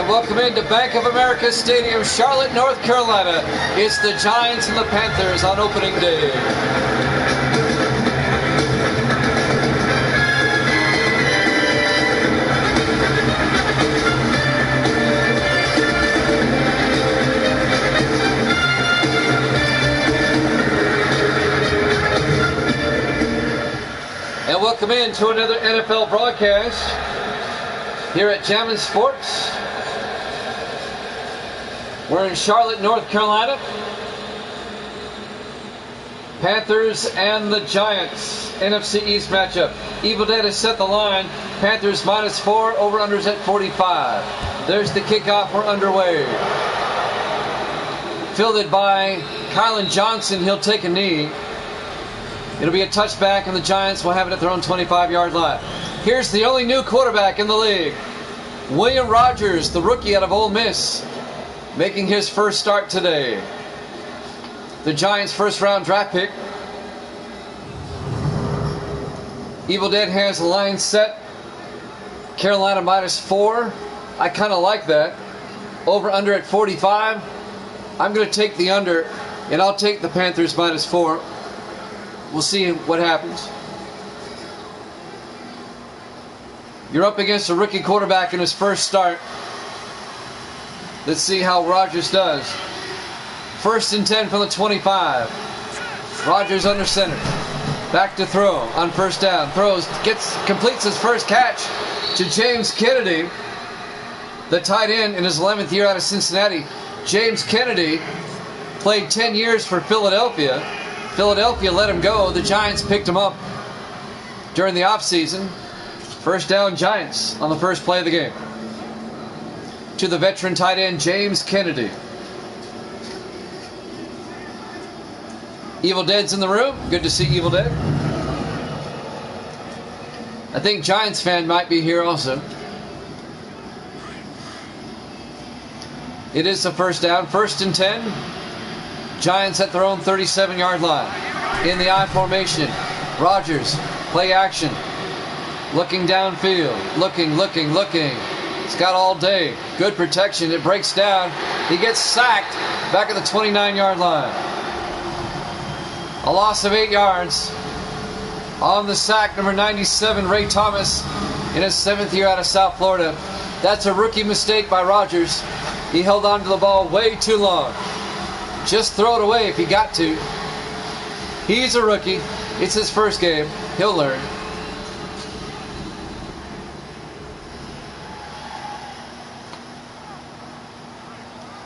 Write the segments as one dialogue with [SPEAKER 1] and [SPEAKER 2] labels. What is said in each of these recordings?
[SPEAKER 1] Welcome into Bank of America Stadium, Charlotte, North Carolina. It's the Giants and the Panthers on opening day. And welcome in to another NFL broadcast here at Jammin' Sports. We're in Charlotte, North Carolina. Panthers and the Giants, NFC East matchup. Evil Dead has set the line. Panthers -4, over-unders at 45. There's the kickoff, we're underway. Fielded by Kylan Johnson, he'll take a knee. It'll be a touchback, and the Giants will have it at their own 25-yard line. Here's the only new quarterback in the league. William Rogers, the rookie out of Ole Miss, making his first start today. The Giants' first-round draft pick. Evil Dead has the line set. Carolina -4. I kind of like that. Over-under at 45. I'm going to take the under, and I'll take the Panthers -4. We'll see what happens. You're up against a rookie quarterback in his first start. Let's see how Rogers does. 1st and 10 from the 25. Rogers under center. Back to throw on first down. Completes his first catch to James Kennedy, the tight end in his 11th year out of Cincinnati. James Kennedy played 10 years for Philadelphia. Philadelphia let him go. The Giants picked him up during the offseason. First down, Giants on the first play of the game. To the veteran tight end, James Kennedy. Evil Dead's in the room. Good to see Evil Dead. I think Giants fan might be here also. It is the first down. 1st and 10. Giants at their own 37-yard line. In the I formation. Rogers, play action. Looking downfield. Looking. He's got all day. Good protection. It breaks down. He gets sacked back at the 29-yard line. A loss of 8 yards. On the sack, number 97, Ray Thomas, in his 7th year out of South Florida. That's a rookie mistake by Rogers. He held on to the ball way too long. Just throw it away if you got to. He's a rookie. It's his first game. He'll learn.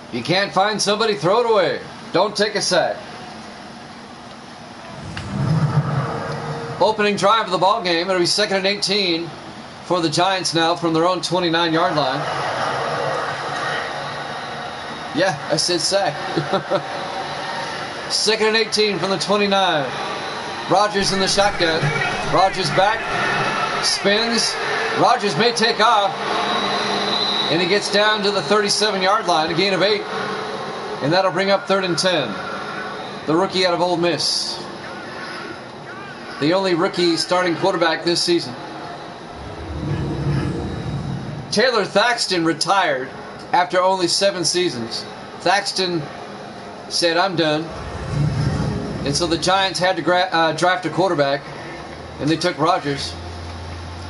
[SPEAKER 1] If you can't find somebody, throw it away. Don't take a sack. Opening drive of the ball game. It'll be 2nd and 18 for the Giants now from their own 29-yard line. Yeah, I said sack. 2nd and 18 from the 29. Rogers in the shotgun. Rogers back. Spins. Rogers may take off. And he gets down to the 37-yard line, a gain of 8. And that'll bring up 3rd and 10. The rookie out of Ole Miss. The only rookie starting quarterback this season. Taylor Thaxton retired after only 7 seasons. Thaxton said, "I'm done." And so the Giants had to draft a quarterback, and they took Rogers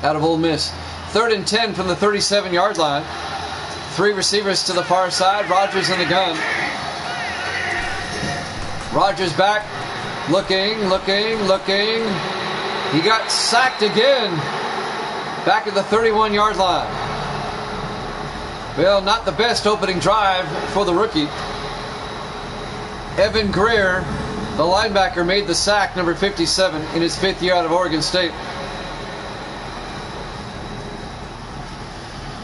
[SPEAKER 1] out of Ole Miss. 3rd and 10 from the 37-yard line. 3 receivers to the far side. Rogers in the gun. Rogers back. Looking. He got sacked again. Back at the 31-yard line. Well, not the best opening drive for the rookie. Evan Greer, the linebacker, made the sack, number 57, in his 5th year out of Oregon State.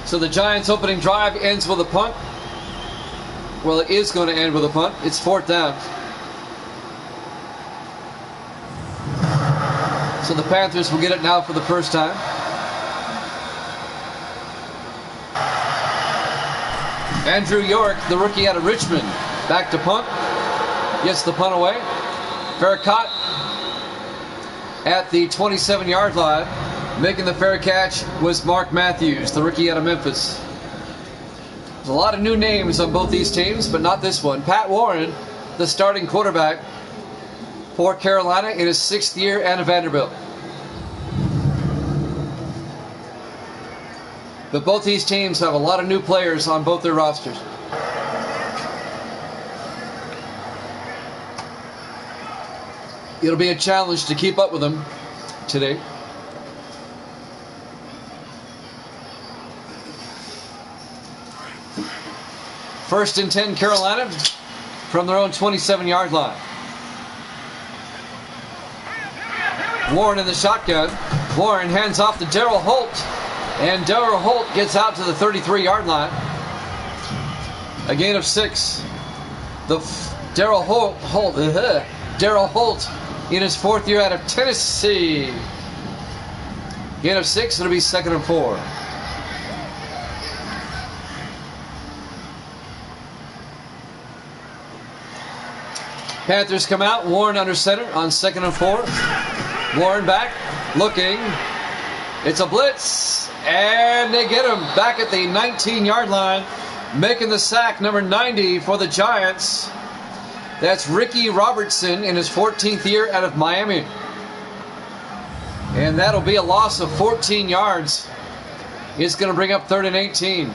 [SPEAKER 1] So the Giants' opening drive ends with a punt. Well, it is going to end with a punt. It's 4th down. So the Panthers will get it now for the first time. Andrew York, the rookie out of Richmond, back to punt. Gets the punt away. Farrakot at the 27-yard line. Making the fair catch was Mark Matthews, the rookie out of Memphis. There's a lot of new names on both these teams, but not this one. Pat Warren, the starting quarterback for Carolina in his 6th year and Vanderbilt. But both these teams have a lot of new players on both their rosters. It'll be a challenge to keep up with them today. First and 10, Carolina from their own 27-yard line. Warren in the shotgun. Warren hands off to Daryl Holt, and Daryl Holt gets out to the 33-yard line. A gain of 6. Daryl Holt in his 4th year out of Tennessee. Gain of 6. It'll be 2nd and 4. Panthers come out. Warren under center on 2nd and 4. Warren back, looking. It's a blitz, and they get him back at the 19-yard line, making the sack, number 90 for the Giants. That's Ricky Robertson in his 14th year out of Miami. And that'll be a loss of 14 yards. It's going to bring up 3rd and 18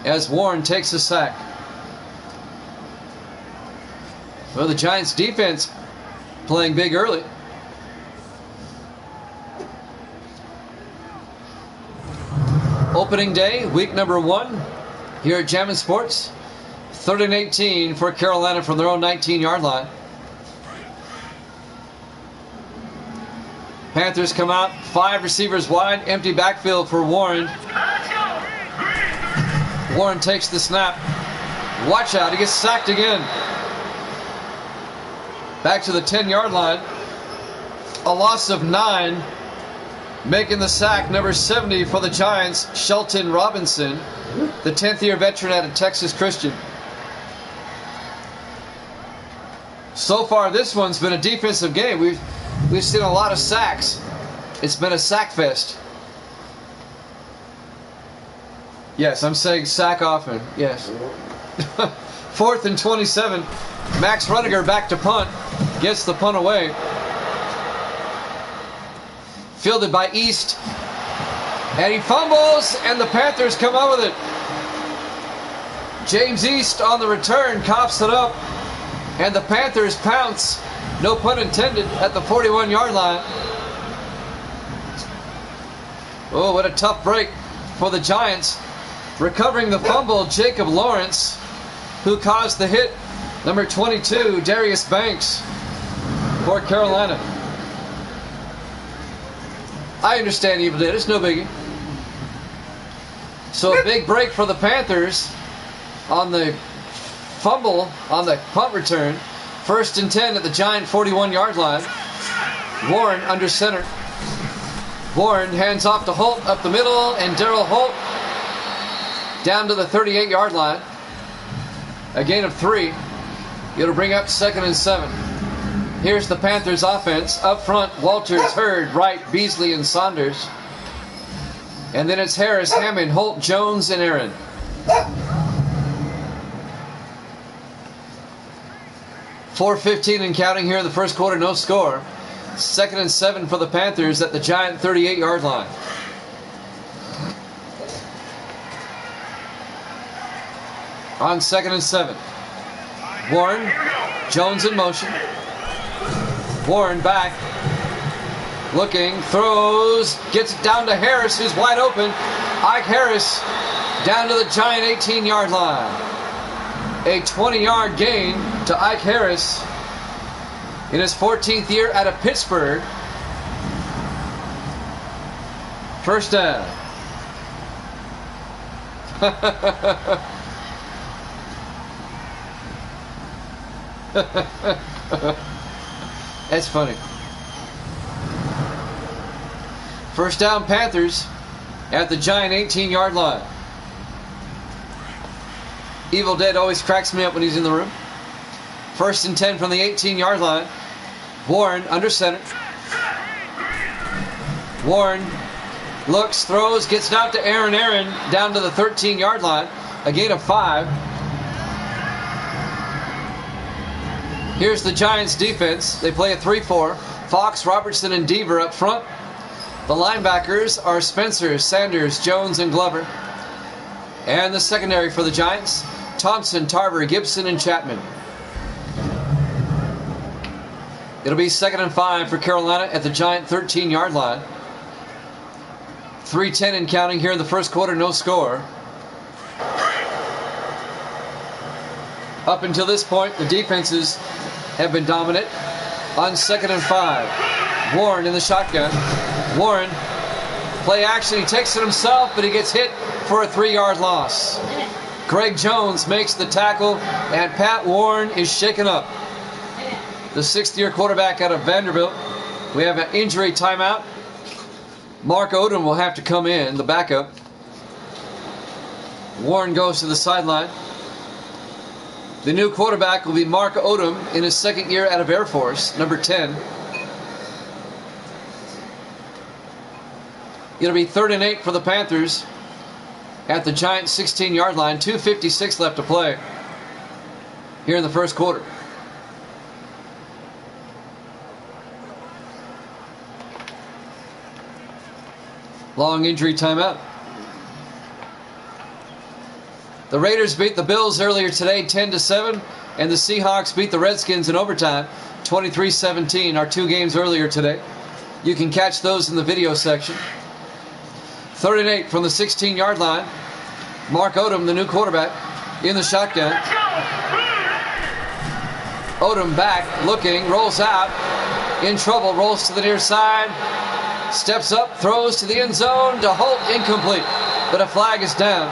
[SPEAKER 1] as Warren takes the sack. Well, the Giants defense playing big early. Opening day, week number 1 here at Jammin' Sports. 3rd and 18 for Carolina from their own 19-yard line. Panthers come out, 5 receivers wide, empty backfield for Warren. Warren takes the snap. Watch out, he gets sacked again. Back to the 10-yard line. A loss of 9. Making the sack, number 70 for the Giants, Shelton Robinson, the 10th-year veteran out of Texas Christian. So far, this one's been a defensive game. We've seen a lot of sacks. It's been a sack fest. Yes, I'm saying sack often. Yes. 4th and 27. Max Rudiger back to punt. Gets the punt away. Fielded by East. And he fumbles, and the Panthers come out with it. James East on the return coughs it up. And the Panthers pounce, no pun intended, at the 41-yard line. Oh, what a tough break for the Giants. Recovering the fumble, Jacob Lawrence, who caused the hit. Number 22, Darius Banks for Carolina. I understand Evil did. It's no biggie. So a big break for the Panthers on the fumble on the punt return. 1st and 10 at the Giant 41-yard line. Warren under center. Warren hands off to Holt up the middle, and Daryl Holt down to the 38-yard line. A gain of 3. It'll bring up 2nd and 7. Here's the Panthers offense. Up front, Walters, Hurd, Wright, Beasley, and Saunders. And then it's Harris, Hammond, Holt, Jones, and Aaron. .4:15 and counting here in the first quarter, no score. 2nd and 7 for the Panthers at the Giant 38-yard line. On 2nd and 7. Warren, Jones in motion. Warren back, looking, throws, gets it down to Harris, who's wide open. Ike Harris down to the Giant 18-yard line. A 20-yard gain to Ike Harris in his 14th year out of Pittsburgh. First down. That's funny. First down, Panthers at the Giant 18-yard line. Evil Dead always cracks me up when he's in the room. 1st and 10 from the 18-yard line. Warren under center. Warren looks, throws, gets it out to Aaron. Aaron down to the 13-yard line. A gain of 5. Here's the Giants defense. They play a 3-4. Fox, Robertson, and Deaver up front. The linebackers are Spencer, Sanders, Jones, and Glover. And the secondary for the Giants, Thompson, Tarver, Gibson, and Chapman. It'll be 2nd and 5 for Carolina at the Giant 13-yard line. 3:10 and counting here in the first quarter, no score. Up until this point, the defenses have been dominant. On 2nd and 5, Warren in the shotgun. Warren, play action, he takes it himself, but he gets hit for a 3-yard loss. Greg Jones makes the tackle, and Pat Warren is shaken up. The 6th-year quarterback out of Vanderbilt. We have an injury timeout. Mark Odom will have to come in, the backup. Warren goes to the sideline. The new quarterback will be Mark Odom in his 2nd year out of Air Force, number 10. It'll be 3rd and 8 for the Panthers at the Giants 16-yard line. 2:56 left to play here in the first quarter. Long injury timeout. The Raiders beat the Bills earlier today 10-7, and the Seahawks beat the Redskins in overtime 23-17, our 2 games earlier today. You can catch those in the video section. 3rd and 8 from the 16-yard line. Mark Odom, the new quarterback, in the shotgun. Odom back, looking, rolls out, in trouble, rolls to the near side, steps up, throws to the end zone, to Holt, incomplete, but a flag is down.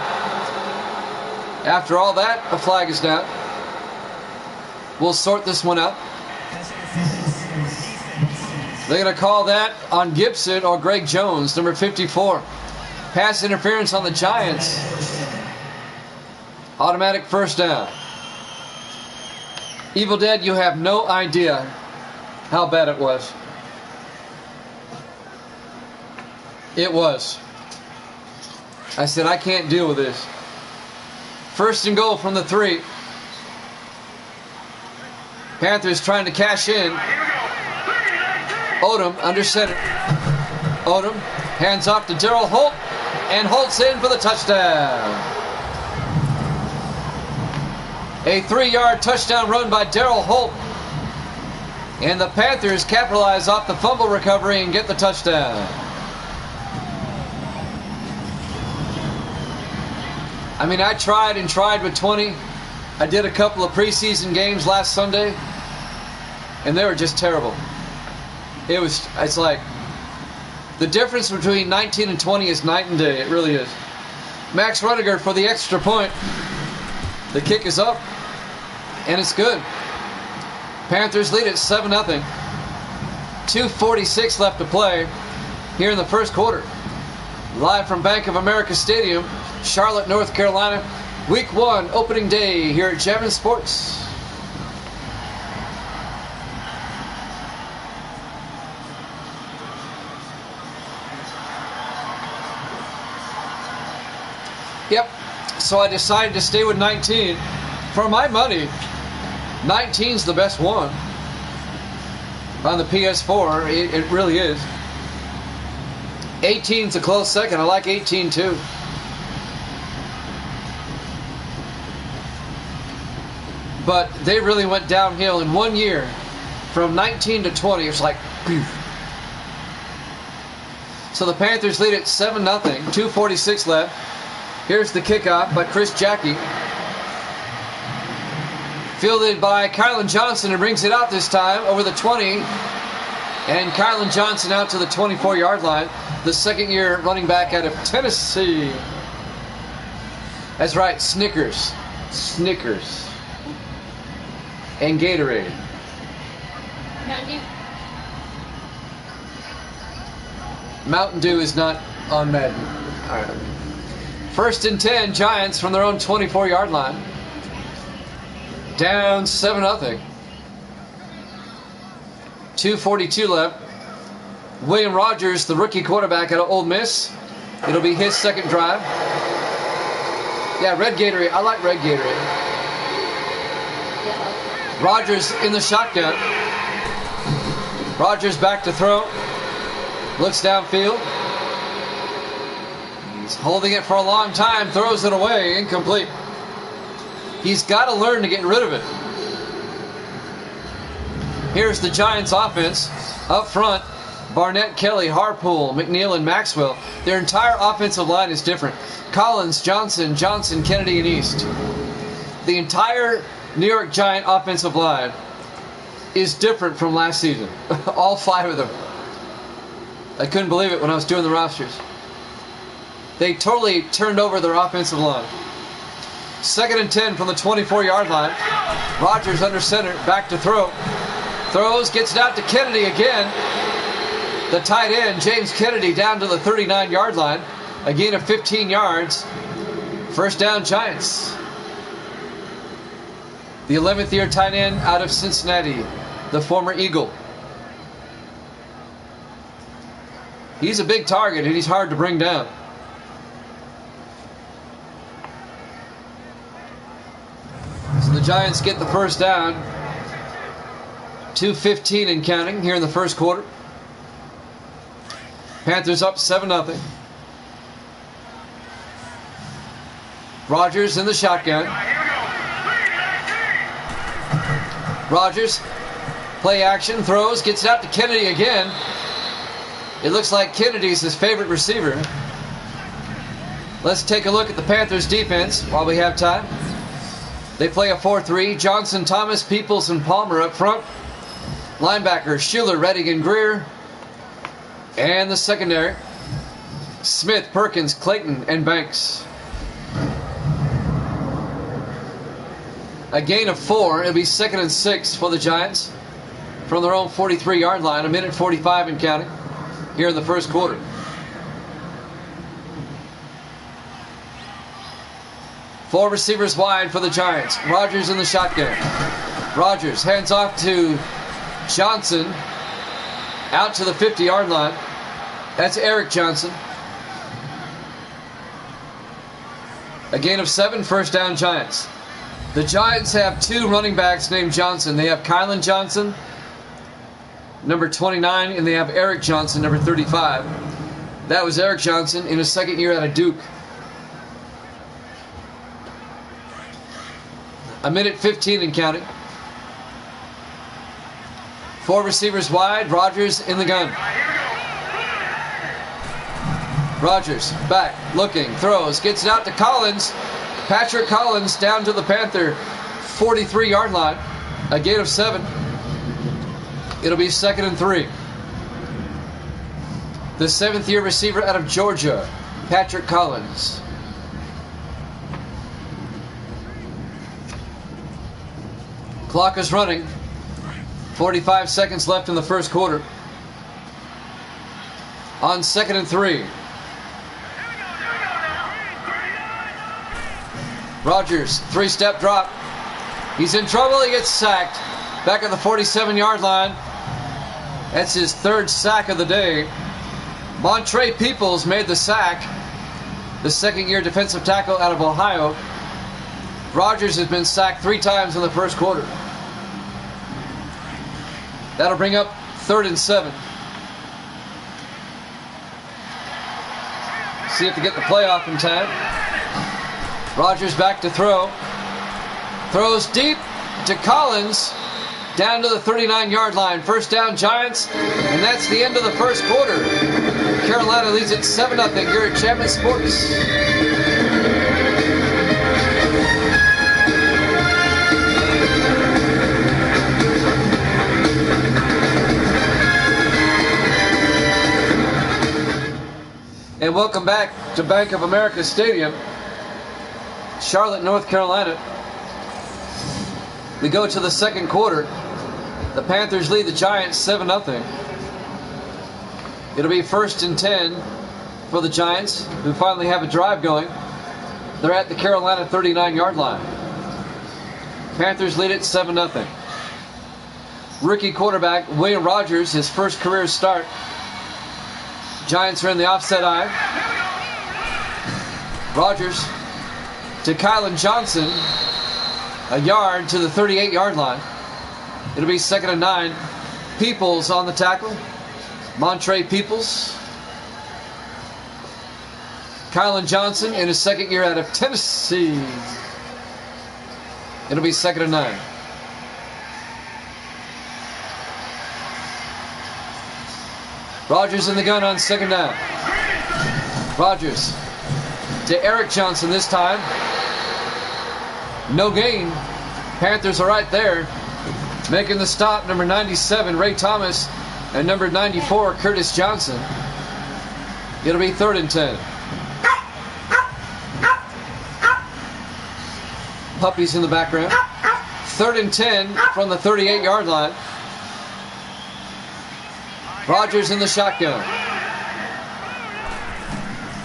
[SPEAKER 1] After all that, a flag is down. We'll sort this one out. They're going to call that on Gibson or Greg Jones, number 54. Pass interference on the Giants. Automatic first down. Evil Dead, you have no idea how bad it was. It was. I said, I can't deal with this. 1st and goal from the 3. Panthers trying to cash in. Odom under center. Odom hands off to Darryl Holt, and Holt's in for the touchdown. A 3-yard touchdown run by Darryl Holt. And the Panthers capitalize off the fumble recovery and get the touchdown. I mean, I tried and tried with 20. I did a couple of preseason games last Sunday, and they were just terrible. It's like, the difference between 19 and 20 is night and day. It really is. Max Rudiger for the extra point. The kick is up, and it's good. Panthers lead at 7-0. 2:46 left to play here in the first quarter. Live from Bank of America Stadium, Charlotte, North Carolina. Week 1, opening day here at Javin Sports. Yep, so I decided to stay with 19. For my money, 19's the best one on the PS4. It really is. 18's a close second. I like 18 too. But they really went downhill in 1 year. From 19 to 20, it's like, phew. So the Panthers lead at 7-0. 2:46 left. Here's the kickoff by Chris Jackie. Fielded by Kylan Johnson, who brings it out this time over the 20. And Kylan Johnson out to the 24-yard line. The 2nd-year running back out of Tennessee. That's right, Snickers. Snickers. And Gatorade. Mountain Dew is not on Madden. All right. 1st and 10, Giants from their own 24-yard line. Down 7-0. 2:42 left. William Rogers, the rookie quarterback out of Ole Miss. It'll be his 2nd drive. Yeah, red Gatorade. I like red Gatorade. Rodgers in the shotgun. Rodgers back to throw. Looks downfield. He's holding it for a long time. Throws it away. Incomplete. He's got to learn to get rid of it. Here's the Giants offense. Up front, Barnett, Kelly, Harpool, McNeil, and Maxwell. Their entire offensive line is different. Collins, Johnson, Kennedy, and East. The entire New York Giant offensive line is different from last season. All 5 of them. I couldn't believe it when I was doing the rosters. They totally turned over their offensive line. 2nd and 10 from the 24-yard line. Rodgers under center, back to throw. Throws, gets it out to Kennedy again. The tight end, James Kennedy, down to the 39-yard line. A gain of 15 yards. First down, Giants. The 11th year tight end out of Cincinnati, the former Eagle. He's a big target and he's hard to bring down. So the Giants get the first down. 2:15 and counting here in the first quarter. Panthers up 7-0. Rodgers in the shotgun. Rodgers, play action, throws, gets it out to Kennedy again. It looks like Kennedy's his favorite receiver. Let's take a look at the Panthers defense while we have time. They play a 4-3. Johnson, Thomas, Peoples, and Palmer up front. Linebackers, Schuler, Redding, and Greer. And the secondary, Smith, Perkins, Clayton, and Banks. A gain of 4. It'll be 2nd and 6 for the Giants from their own 43-yard line. 1:45 and counting here in the first quarter. Four receivers wide for the Giants. Rodgers in the shotgun. Rodgers hands off to Johnson out to the 50-yard line. That's Eric Johnson. A gain of 7, first down, Giants. The Giants have 2 running backs named Johnson. They have Kylan Johnson, number 29, and they have Eric Johnson, number 35. That was Eric Johnson in his second year out of Duke. 1:15 and counting. 4 receivers wide. Rodgers in the gun. Rodgers back, looking, throws, gets it out to Collins. Patrick Collins down to the Panther 43-yard line. A gain of 7. It'll be 2nd and 3. The 7th-year receiver out of Georgia, Patrick Collins. Clock is running. 45 seconds left in the first quarter. On 2nd and 3. Rodgers, 3-step drop. He's in trouble. He gets sacked. Back at the 47-yard line. That's his 3rd sack of the day. Montre Peoples made the sack. The 2nd-year defensive tackle out of Ohio. Rodgers has been sacked 3 times in the first quarter. That'll bring up 3rd and 7. See if they get the playoff in time. Rodgers back to throw. Throws deep to Collins. Down to the 39-yard line. First down, Giants. And that's the end of the first quarter. Carolina leads it 7-0 here at Chapman Sports. And welcome back to Bank of America Stadium, Charlotte, North Carolina. We go to the second quarter. The Panthers lead the Giants 7-0. It'll be 1st and 10 for the Giants, who finally have a drive going. They're at the Carolina 39-yard line. Panthers lead it 7-0. Rookie quarterback William Rodgers, his first career start. Giants are in the offset eye. Rodgers to Kylan Johnson. A yard to the 38-yard line. It'll be 2nd and 9. Peoples on the tackle. Montre Peoples. Kylan Johnson in his 2nd year out of Tennessee. It'll be 2nd and 9. Rogers in the gun on 2nd down. Rogers to Eric Johnson this time. No gain. Panthers are right there. Making the stop, number 97, Ray Thomas, and number 94, Curtis Johnson. It'll be 3rd and 10. Puppies in the background. 3rd and 10 from the 38-yard line. Rogers in the shotgun.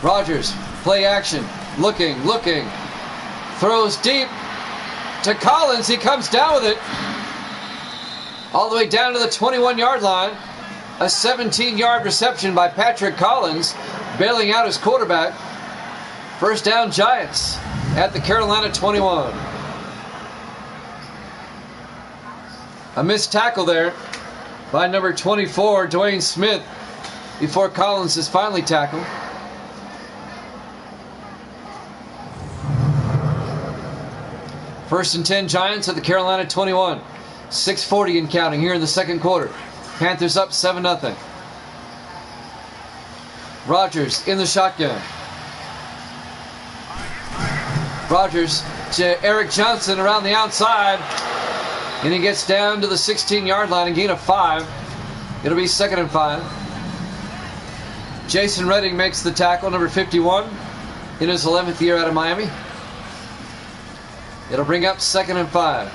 [SPEAKER 1] Rogers, play action. Looking. Throws deep to Collins. He comes down with it. All the way down to the 21-yard line. A 17-yard reception by Patrick Collins, bailing out his quarterback. First down, Giants at the Carolina 21. A missed tackle there by number 24, Dwayne Smith, before Collins is finally tackled. First and 10, Giants at the Carolina 21. 6:40 and counting here in the second quarter. Panthers up 7-0. Rogers in the shotgun. Rogers to Eric Johnson around the outside. And he gets down to the 16-yard line and gain of 5. It'll be 2nd and 5. Jason Redding makes the tackle, number 51, in his 11th year out of Miami. It'll bring up 2nd and 5.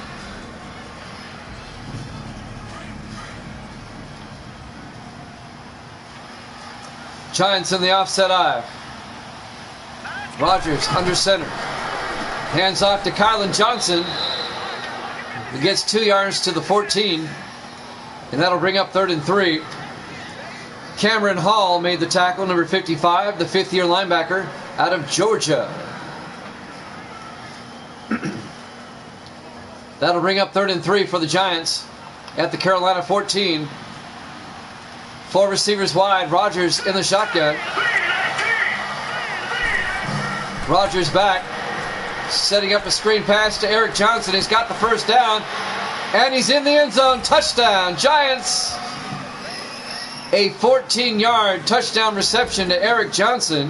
[SPEAKER 1] Giants in the offset eye. Rogers under center. Hands off to Kylan Johnson. He gets 2 yards to the 14. And that'll bring up 3rd and 3. Cameron Hall made the tackle, number 55, the 5th-year linebacker out of Georgia. That'll bring up 3rd and 3 for the Giants at the Carolina 14. 4 receivers wide. Rogers in the shotgun. Rogers back. Setting up a screen pass to Eric Johnson. He's got the first down. And he's in the end zone. Touchdown. Giants. A 14-yard touchdown reception to Eric Johnson.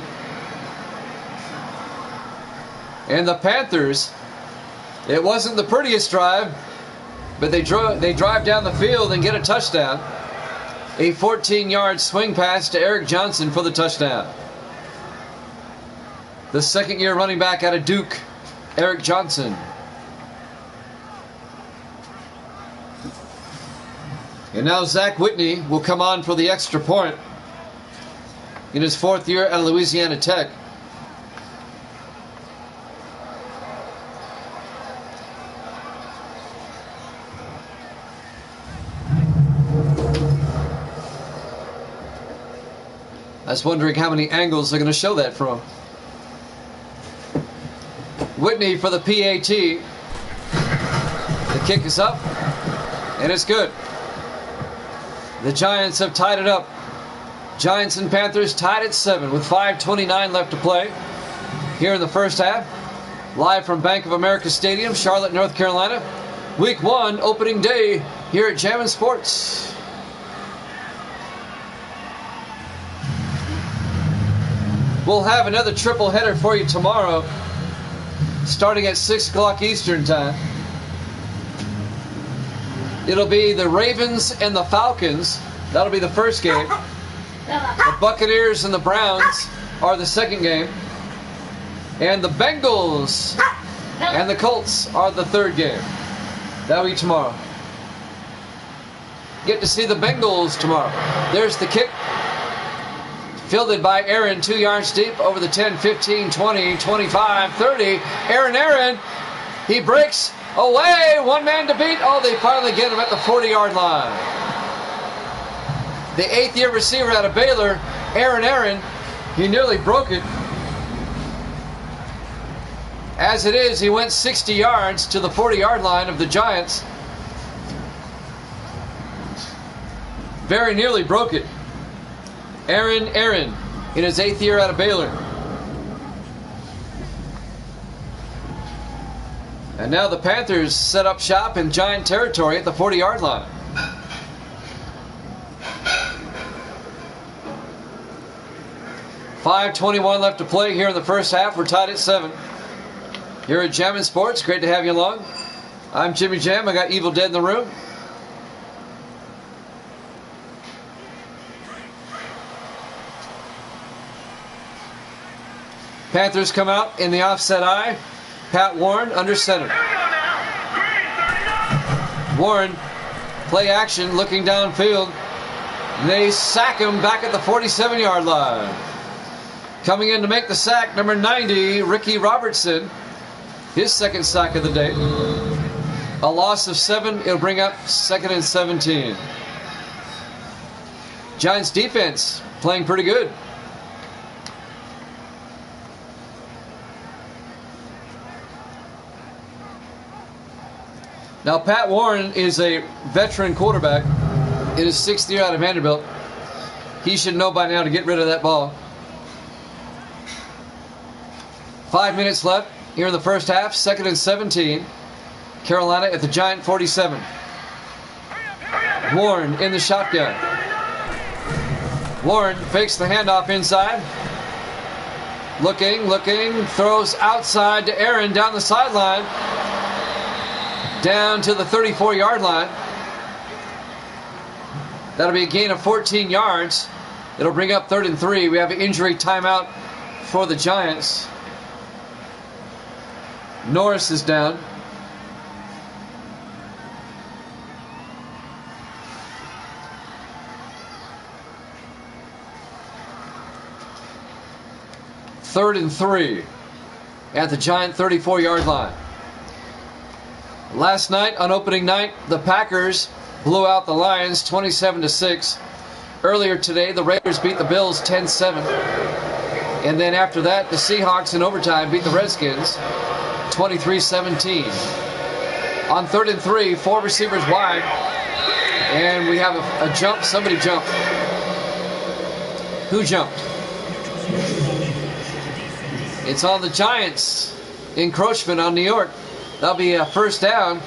[SPEAKER 1] And the Panthers, it wasn't the prettiest drive, but they drive down the field and get a touchdown. A 14-yard swing pass to Eric Johnson for the touchdown. The 2nd-year running back out of Duke, Eric Johnson. And now Zach Whitney will come on for the extra point in his 4th year at Louisiana Tech. I was wondering how many angles they're going to show that from. Whitney for the PAT. The kick is up, and it's good. The Giants have tied it up. Giants and Panthers tied at 7 with 5:29 left to play here in the first half. Live from Bank of America Stadium, Charlotte, North Carolina. Week 1, opening day here at Jammin' Sports. We'll have another triple header for you tomorrow, starting at 6 o'clock Eastern time. It'll be the Ravens and the Falcons. That'll be the first game. The Buccaneers and the Browns are the second game. And the Bengals and the Colts are the third game. That'll be tomorrow. Get to see the Bengals tomorrow. There's the kick. Fielded by Aaron, 2 yards deep over the 10, 15, 20, 25, 30. Aaron, he breaks away. One man to beat. Oh, they finally get him at the 40-yard line. The 8th-year receiver out of Baylor, Aaron, he nearly broke it. As it is, he went 60 yards to the 40-yard line of the Giants. Very nearly broke it. Aaron in his 8th year out of Baylor. And now the Panthers set up shop in Giant territory at the 40-yard line. .5:21 left to play here in the first half. We're tied at 7. Here at Jammin' Sports, great to have you along. I'm Jimmy Jam. I got Evil Dead in the room. Panthers come out in the offset eye. Pat Warren under center. Warren, play action, looking downfield. They sack him back at the 47-yard line. Coming in to make the sack, number 90, Ricky Robertson. His second sack of the day. A loss of 7. It'll bring up 2nd and 17. Giants defense playing pretty good. Now, Pat Warren is a veteran quarterback in his 6th year out of Vanderbilt. He should know by now to get rid of that ball. 5 minutes left here in the first half. 2nd and 17. Carolina at the Giant 47. Warren in the shotgun. Warren fakes the handoff inside. Looking, throws outside to Aaron down the sideline. Down to the 34-yard line. That'll be a gain of 14 yards. It'll bring up 3rd and 3. We have an injury timeout for the Giants. Norris is down. Third and 3 at the Giant 34-yard line. Last night, on opening night, the Packers blew out the Lions 27-6. Earlier today, the Raiders beat the Bills 10-7. And then after that, the Seahawks in overtime beat the Redskins 23-17. On 3rd and 3, 4 receivers wide. And we have a jump. Somebody jumped. Who jumped? It's on the Giants. Encroachment on New York. That'll be a first down.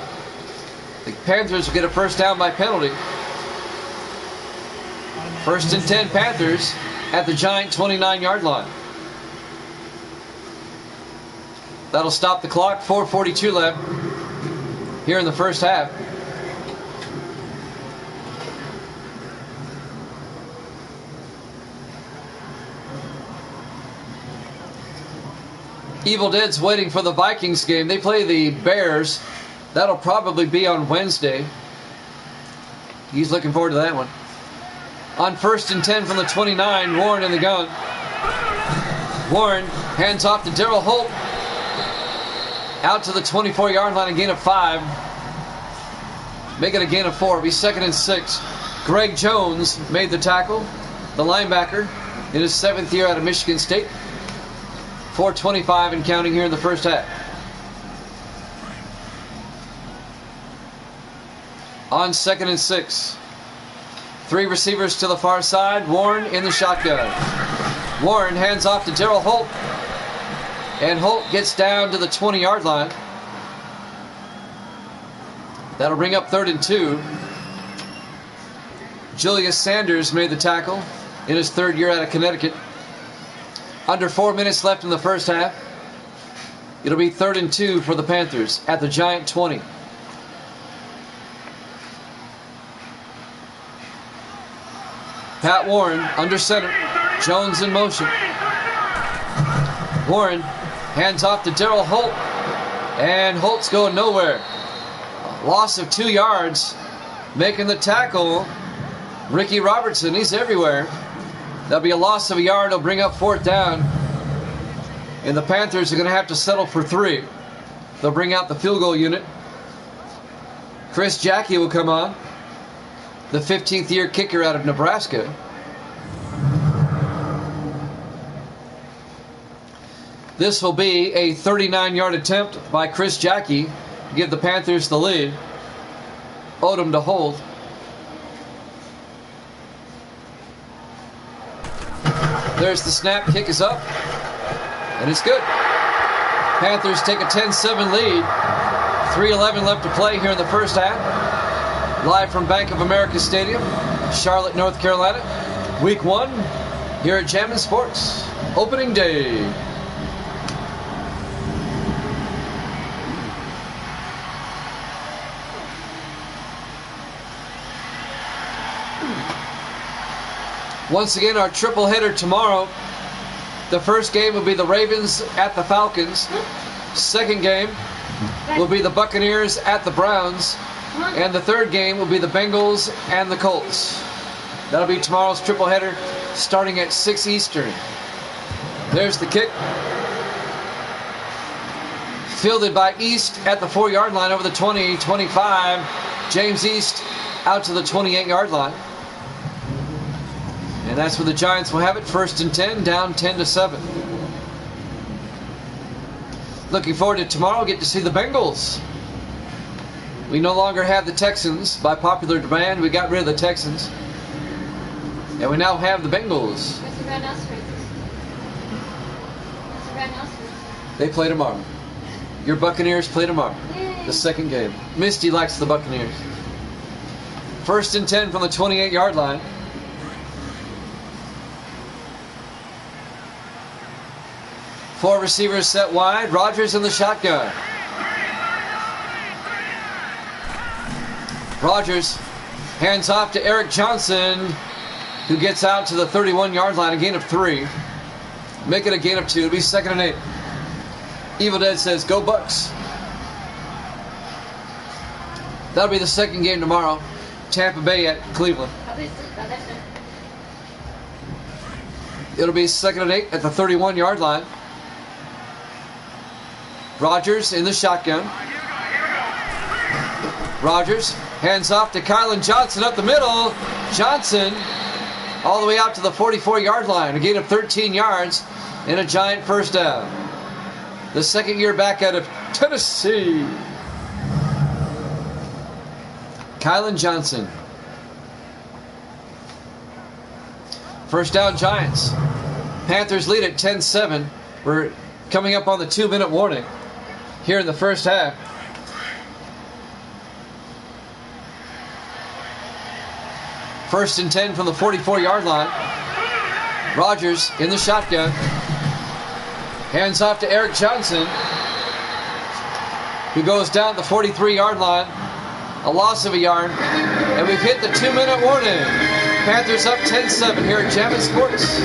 [SPEAKER 1] The Panthers will get a first down by penalty. 1st and 10 Panthers at the Giant 29-yard line. That'll stop the clock. 4:42 left here in the first half. Evil Dead's waiting for the Vikings game. They play the Bears. That'll probably be on Wednesday. He's looking forward to that one. On 1st and 10 from the 29, Warren in the gun. Warren hands off to Darryl Holt. Out to the 24-yard line, a gain of 5. Make it a gain of 4. It'll be 2nd and 6. Greg Jones made the tackle. The linebacker in his 7th year out of Michigan State. 4:25 and counting here in the first half. On 2nd and 6. 3 receivers to the far side. Warren in the shotgun. Warren hands off to Darryl Holt. And Holt gets down to the 20-yard line. That'll bring up 3rd and 2. Julius Sanders made the tackle in his 3rd year out of Connecticut. Under 4 minutes left in the first half. It'll be 3rd and 2 for the Panthers at the Giant 20. Pat Warren under center. Jones in motion. Warren hands off to Darryl Holt. And Holt's going nowhere. Loss of 2 yards. Making the tackle, Ricky Robertson. He's everywhere. That'll be a loss of a yard. It'll bring up 4th down. And the Panthers are going to have to settle for 3. They'll bring out the field goal unit. Chris Jackie will come on. The 15th year kicker out of Nebraska. This will be a 39-yard attempt by Chris Jackie to give the Panthers the lead. Odom to hold. There's the snap. Kick is up. And it's good. Panthers take a 10-7 lead. 3:11 left to play here in the first half. Live from Bank of America Stadium, Charlotte, North Carolina. Week 1 here at Jammin' Sports. Opening day. Once again, our triple header tomorrow. The first game will be the Ravens at the Falcons. Second game will be the Buccaneers at the Browns. And the third game will be the Bengals and the Colts. That'll be tomorrow's triple header starting at 6 Eastern. There's the kick. Fielded by East at the 4-yard line over the 20-25. James East out to the 28-yard line. And that's where the Giants will have it. 1st and 10, down 10-7. Looking forward to tomorrow. Get to see the Bengals. We no longer have the Texans. By popular demand, we got rid of the Texans. And we now have the Bengals.
[SPEAKER 2] What's the Red House races? What's the Red House races?
[SPEAKER 1] They play tomorrow. Your Buccaneers play tomorrow.
[SPEAKER 2] Yay.
[SPEAKER 1] The second game. Misty likes the Buccaneers. 1st and 10 from the 28-yard line. Four receivers set wide. Rodgers in the shotgun. Rodgers hands off to Eric Johnson, who gets out to the 31-yard line. A gain of 3. Make it a gain of 2. It'll be 2nd and 8. Evil Dead says, go Bucks. That'll be the second game tomorrow. Tampa Bay at Cleveland. It'll be 2nd and 8 at the 31-yard line. Rodgers in the shotgun. Rodgers hands off to Kylan Johnson up the middle. Johnson all the way out to the 44-yard line. A gain of 13 yards and a Giant first down. The second year back out of Tennessee. Kylan Johnson. First down Giants. Panthers lead at 10-7. We're coming up on the 2-minute warning here in the first half. First and 10 from the 44-yard line. Rodgers in the shotgun. Hands off to Eric Johnson, who goes down the 43-yard line. A loss of a yard. And we've hit the 2-minute warning. Panthers up 10-7 here at Jammin' Sports.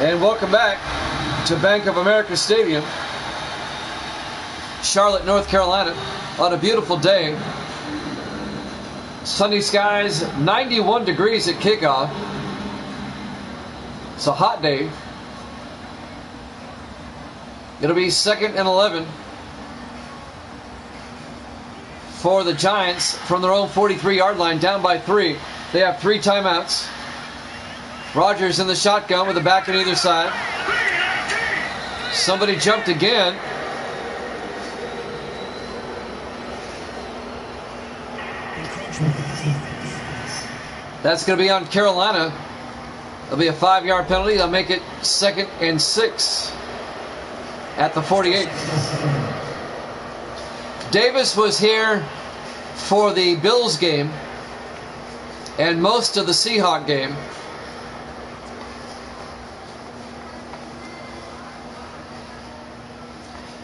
[SPEAKER 1] And welcome back to Bank of America Stadium, Charlotte, North Carolina, on a beautiful day. Sunny skies, 91 degrees at kickoff. It's a hot day. It'll be 2nd and 11 for the Giants from their own 43-yard line, down by 3. They have 3 timeouts. Rodgers in the shotgun with the back on either side. Somebody jumped again. That's going to be on Carolina. It'll be a 5-yard penalty. They'll make it 2nd and 6 at the 48. Davis was here for the Bills game and most of the Seahawk game.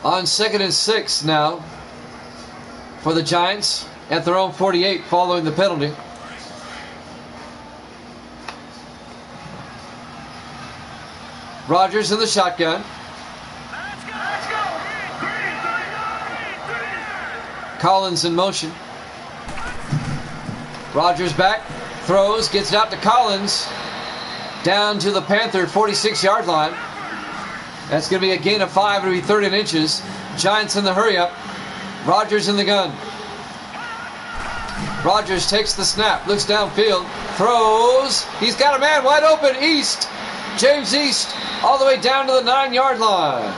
[SPEAKER 1] On 2nd and 6 now for the Giants at their own 48 following the penalty. Rodgers in the shotgun. Collins in motion. Rodgers back, throws, gets it out to Collins. Down to the Panther 46-yard line. That's going to be a gain of 5. It'll be 30 inches. Giants in the hurry up. Rodgers in the gun. Rogers takes the snap, looks downfield, throws. He's got a man wide open. East. James East all the way down to the 9-yard line.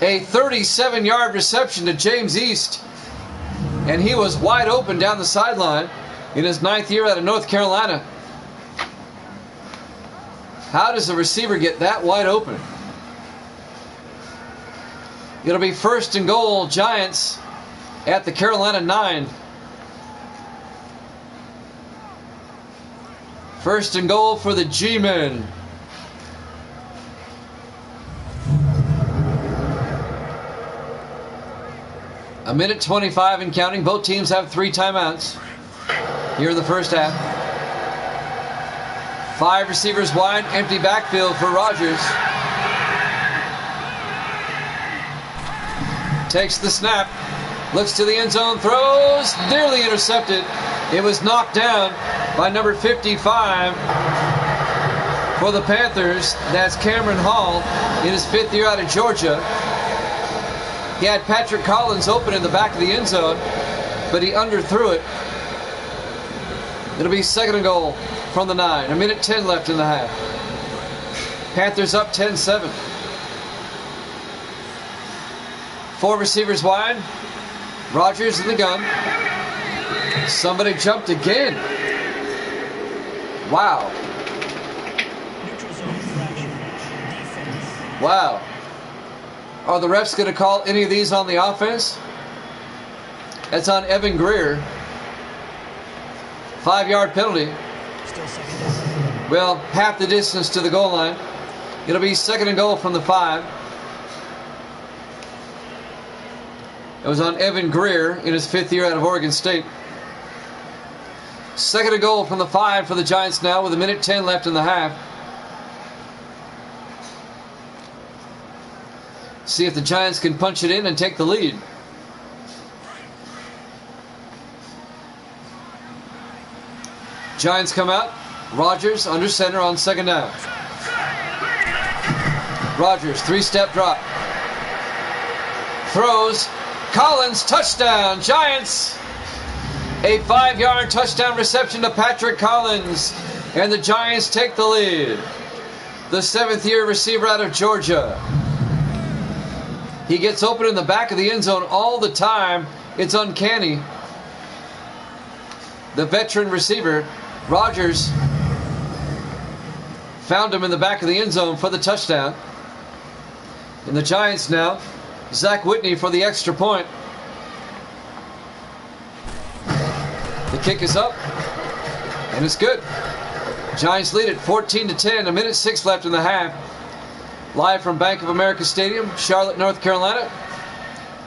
[SPEAKER 1] A 37-yard reception to James East. And he was wide open down the sideline in his 9th year out of North Carolina. How does a receiver get that wide open? It'll be 1st and goal, Giants at the Carolina 9. 1st and goal for the G-men. A minute 25 and counting. Both teams have 3 timeouts here in the first half. 5 receivers wide, empty backfield for Rogers. Takes the snap, looks to the end zone, throws, nearly intercepted. It was knocked down by number 55 for the Panthers. That's Cameron Hall in his 5th year out of Georgia. He had Patrick Collins open in the back of the end zone, but he underthrew it. It'll be 2nd and goal from the 9. A minute 10 left in the half. Panthers up 10-7. 4 receivers wide. Rogers in the gun. Somebody jumped again. Wow. Wow. Are the refs going to call any of these on the offense? That's on Evan Greer. 5-yard penalty. Well, half the distance to the goal line. It'll be 2nd and goal from the 5. It was on Evan Greer in his 5th year out of Oregon State. 2nd and goal from the 5 for the Giants now with a minute 10 left in the half. See if the Giants can punch it in and take the lead. Giants come out. Rogers under center on 2nd down. Rogers, 3-step drop. Throws. Collins, touchdown, Giants. A 5-yard touchdown reception to Patrick Collins. And the Giants take the lead. The 7th year receiver out of Georgia. He gets open in the back of the end zone all the time. It's uncanny. The veteran receiver, Rogers, found him in the back of the end zone for the touchdown. And the Giants now, Zach Whitney for the extra point. The kick is up, and it's good. Giants lead it 14-10, a minute 6 left in the half. Live from Bank of America Stadium, Charlotte, North Carolina.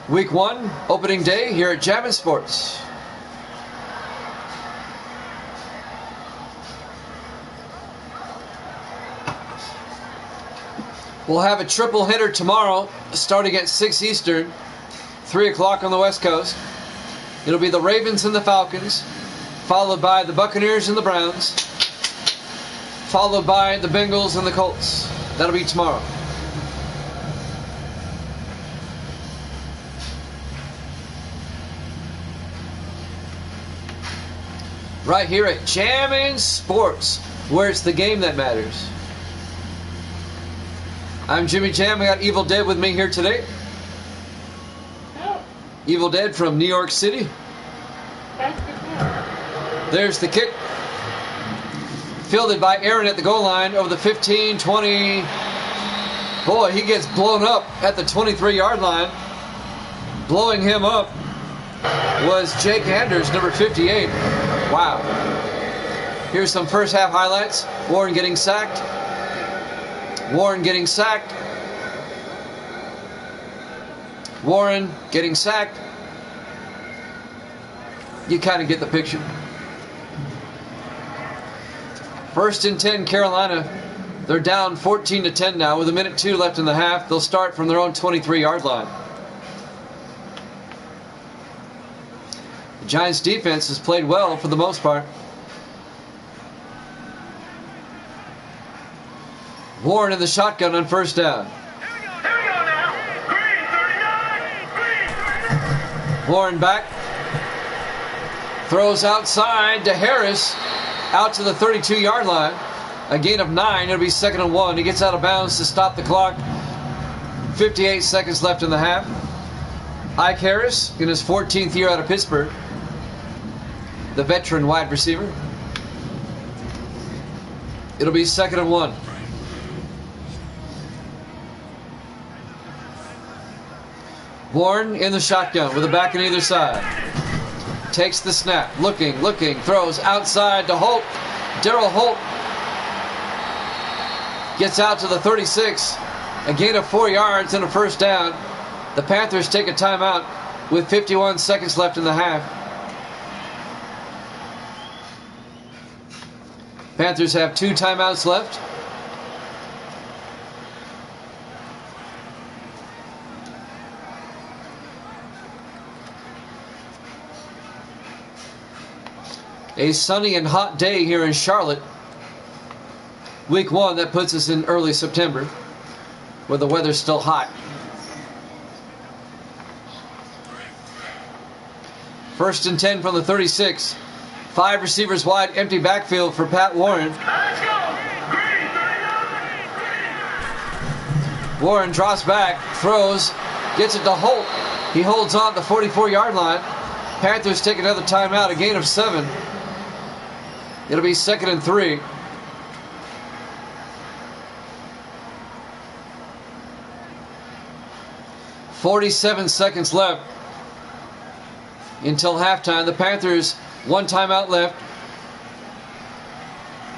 [SPEAKER 1] Week 1, opening day here at Jammin' Sports. We'll have a triple header tomorrow, starting at 6 Eastern, 3 o'clock on the West Coast. It'll be the Ravens and the Falcons, followed by the Buccaneers and the Browns, followed by the Bengals and the Colts. That'll be tomorrow. Right here at Jammin' Sports, where it's the game that matters. I'm Jimmy Jam. I got Evil Dead with me here today. Evil Dead from New York City. There's the kick. Fielded by Aaron at the goal line over the 15, 20. Boy, he gets blown up at the 23-yard line. Blowing him up was Jake Anders, number 58. Wow. Here's some first half highlights. Warren getting sacked. Warren getting sacked. Warren getting sacked. You kind of get the picture. 1st and 10, Carolina. They're down 14-10 now with a minute 2 left in the half. They'll start from their own 23-yard line. The Giants defense has played well for the most part. Warren in the shotgun on 1st down. Warren back. Throws outside to Harris. Out to the 32-yard line. A gain of 9. It'll be 2nd and 1. He gets out of bounds to stop the clock. 58 seconds left in the half. Ike Harris in his 14th year out of Pittsburgh. The veteran wide receiver. It'll be 2nd and 1. Warren in the shotgun with a back on either side. Takes the snap. Looking. Throws outside to Holt. Darryl Holt gets out to the 36. A gain of 4 yards and a first down. The Panthers take a timeout with 51 seconds left in the half. Panthers have 2 timeouts left. A sunny and hot day here in Charlotte. Week 1, that puts us in early September, where the weather's still hot. 1st and 10 from the 36. 5 receivers wide, empty backfield for Pat Warren. Warren drops back, throws, gets it to Holt. He holds on at the 44-yard line. Panthers take another timeout, a gain of 7. It'll be 2nd and 3. .47 seconds left until halftime. The Panthers, 1 timeout left.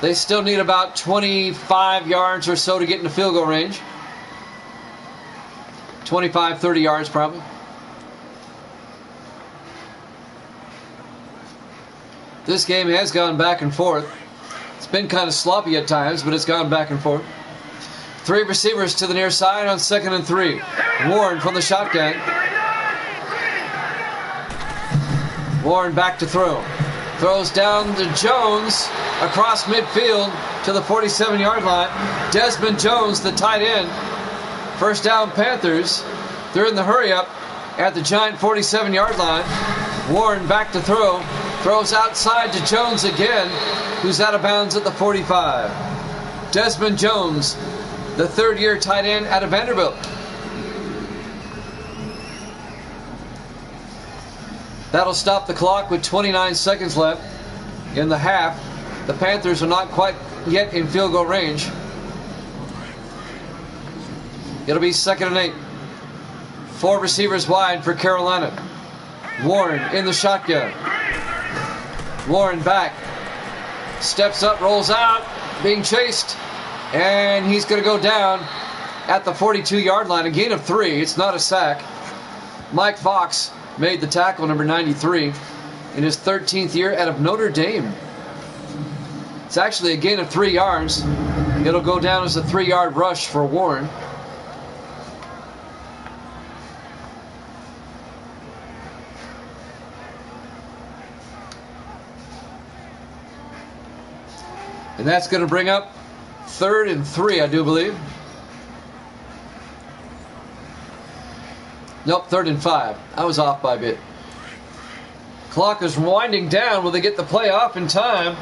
[SPEAKER 1] They still need about 25 yards or so to get into field goal range. 25, 30 yards probably. This game has gone back and forth. It's been kind of sloppy at times, but it's gone back and forth. 3 receivers to the near side on 2nd and 3. Warren from the shotgun. Warren back to throw. Throws down to Jones across midfield to the 47-yard line. Desmond Jones, the tight end. First down Panthers. They're in the hurry-up at the Giant 47-yard line. Warren back to throw. Throws outside to Jones again, who's out of bounds at the 45. Desmond Jones, the 3rd-year tight end out of Vanderbilt. That'll stop the clock with 29 seconds left in the half. The Panthers are not quite yet in field goal range. It'll be 2nd and 8. 4 receivers wide for Carolina. Warren in the shotgun. Warren back. Steps up, rolls out, being chased. And he's going to go down at the 42-yard line. A gain of 3. It's not a sack. Mike Fox made the tackle, number 93, in his 13th year out of Notre Dame. It's actually a gain of 3 yards. It'll go down as a 3-yard rush for Warren. And that's going to bring up 3rd and 3, I do believe. Nope, 3rd and 5. I was off by a bit. Clock is winding down. Will they get the play off in time?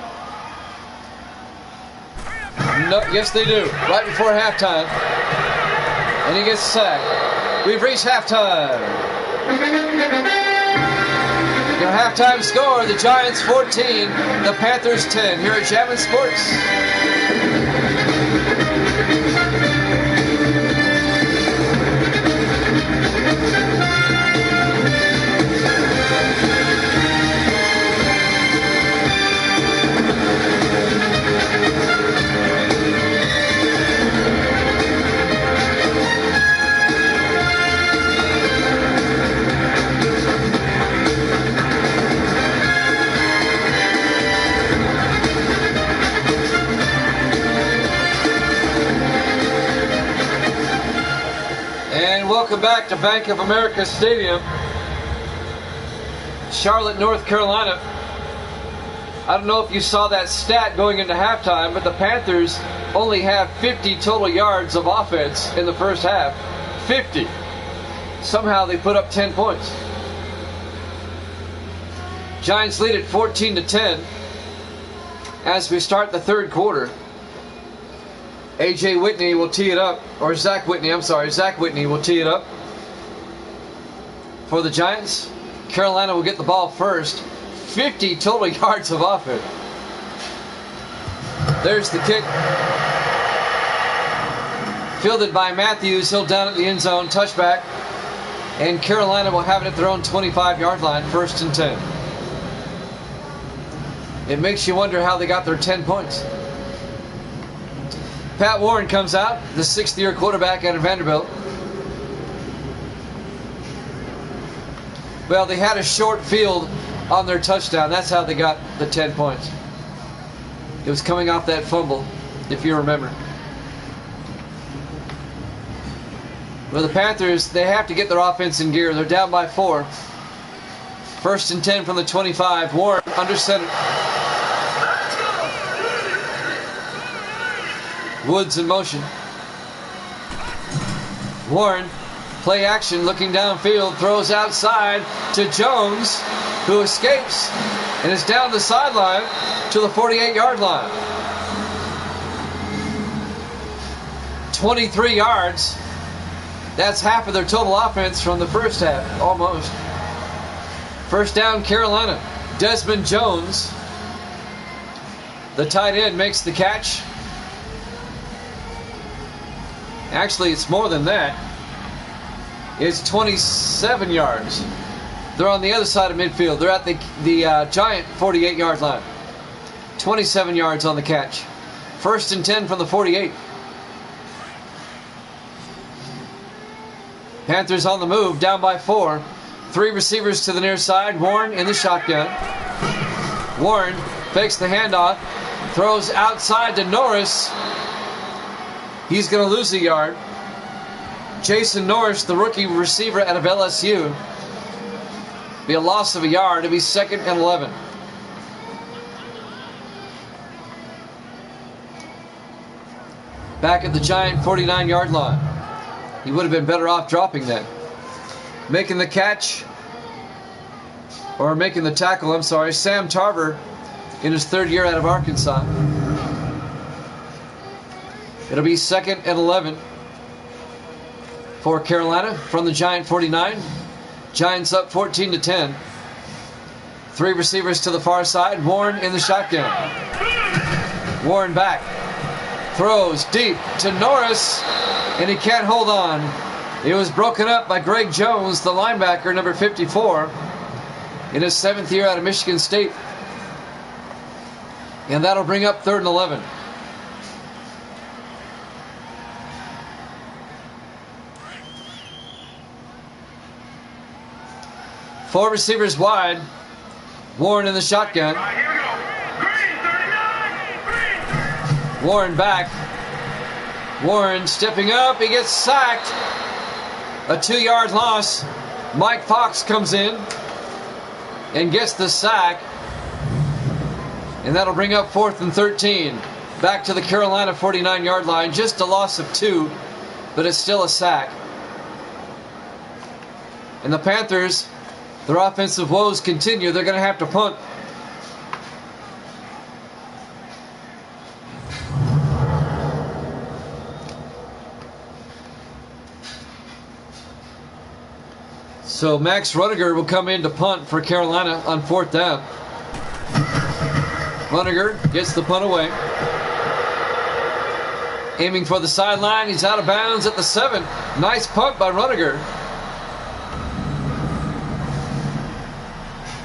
[SPEAKER 1] No, yes, they do. Right before halftime. And he gets sacked. We've reached halftime. Your halftime score, the Giants 14, the Panthers 10, here at Jammin' Sports. Welcome back to Bank of America Stadium, Charlotte, North Carolina. I don't know if you saw that stat going into halftime, but the Panthers only have 50 total yards of offense in the first half. 50. Somehow they put up 10 points. Giants lead it 14-10 as we start the third quarter. A.J. Whitney will tee it up, or Zach Whitney, I'm sorry. Zach Whitney will tee it up for the Giants. Carolina will get the ball first. 50 total yards of offense. There's the kick. Fielded by Matthews. He'll down at the end zone. Touchback. And Carolina will have it at their own 25-yard line. 1st and 10. It makes you wonder how they got their 10 points. Pat Warren comes out, the 6th-year quarterback out of Vanderbilt. Well, they had a short field on their touchdown. That's how they got the 10 points. It was coming off that fumble, if you remember. Well, the Panthers, they have to get their offense in gear. They're down by 4. 1st and 10 from the 25. Warren under center. Woods in motion. Warren, play action, looking downfield, throws outside to Jones, who escapes and is down the sideline to the 48-yard line. 23 yards. That's half of their total offense from the first half, almost. First down, Carolina. Desmond Jones, the tight end, makes the catch. Actually, it's more than that. It's 27 yards. They're on the other side of midfield. They're at the Giant 48-yard line. 27 yards on the catch. 1st and 10 from the 48. Panthers on the move, down by 4. 3 receivers to the near side. Warren in the shotgun. Warren fakes the handoff. Throws outside to Norris. He's going to lose a yard. Jason Norris, the rookie receiver out of LSU. Be a loss of a yard. It'll be 2nd and 11. Back at the Giant 49-yard line. He would have been better off dropping that. Making the catch, or making the tackle, I'm sorry, Sam Tarver in his 3rd year out of Arkansas. It'll be 2nd and 11 for Carolina from the Giant 49. Giants up 14-10. 3 receivers to the far side. Warren in the shotgun. Warren back. Throws deep to Norris, and he can't hold on. It was broken up by Greg Jones, the linebacker, number 54, in his 7th year out of Michigan State. And that'll bring up 3rd and 11. Four receivers wide. Warren in the shotgun. Warren back. Warren stepping up. He gets sacked. A 2-yard loss. Mike Fox comes in and gets the sack. And that'll bring up 4th and 13. Back to the Carolina 49-yard line. Just a loss of 2, but it's still a sack. And the Panthers, their offensive woes continue. They're going to have to punt. So Max Rudiger will come in to punt for Carolina on 4th down. Rudiger gets the punt away. Aiming for the sideline. He's out of bounds at the 7. Nice punt by Rudiger.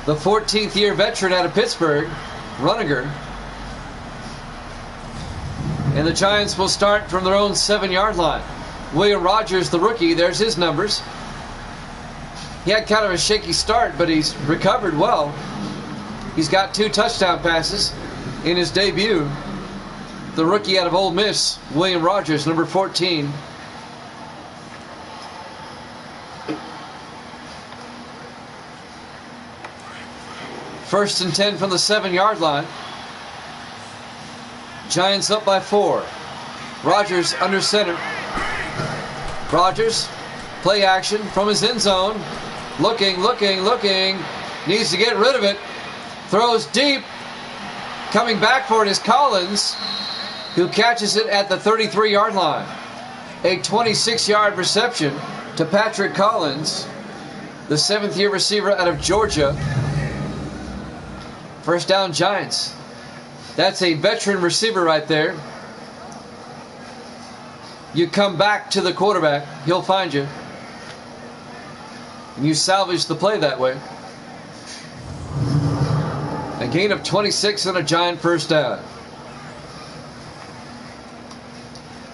[SPEAKER 1] The 14th year veteran out of Pittsburgh, Rudiger. And the Giants will start from their own 7-yard line. William Rogers, the rookie, there's his numbers. He had kind of a shaky start, but he's recovered well. He's got 2 touchdown passes in his debut. The rookie out of Ole Miss, William Rogers, number 14. First and 10 from the 7-yard line. Giants up by 4. Rogers under center. Rogers, play action from his end zone. Looking. Needs to get rid of it. Throws deep. Coming back for it is Collins, who catches it at the 33-yard line. A 26-yard reception to Patrick Collins, the 7th-year receiver out of Georgia. First down, Giants. That's a veteran receiver right there. You come back to the quarterback, he'll find you. And you salvage the play that way. A gain of 26 and a Giant first down.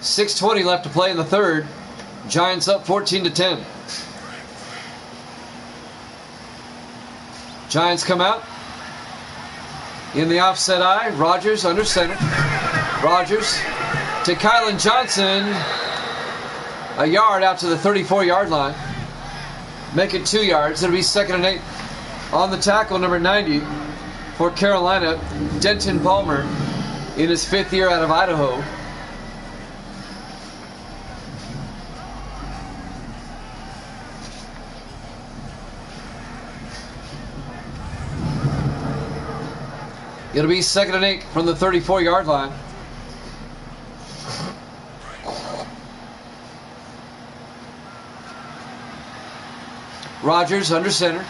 [SPEAKER 1] 6:20 left to play in the third. Giants up 14-10. Giants come out. In the offset eye, Rodgers under center. Rodgers to Kylan Johnson. A yard out to the 34-yard line. Make it 2 yards. It'll be 2nd and 8. On the tackle, number 90 for Carolina, Denton Palmer, in his 5th year out of Idaho. It'll be 2nd and 8 from the 34-yard line. Rodgers under center.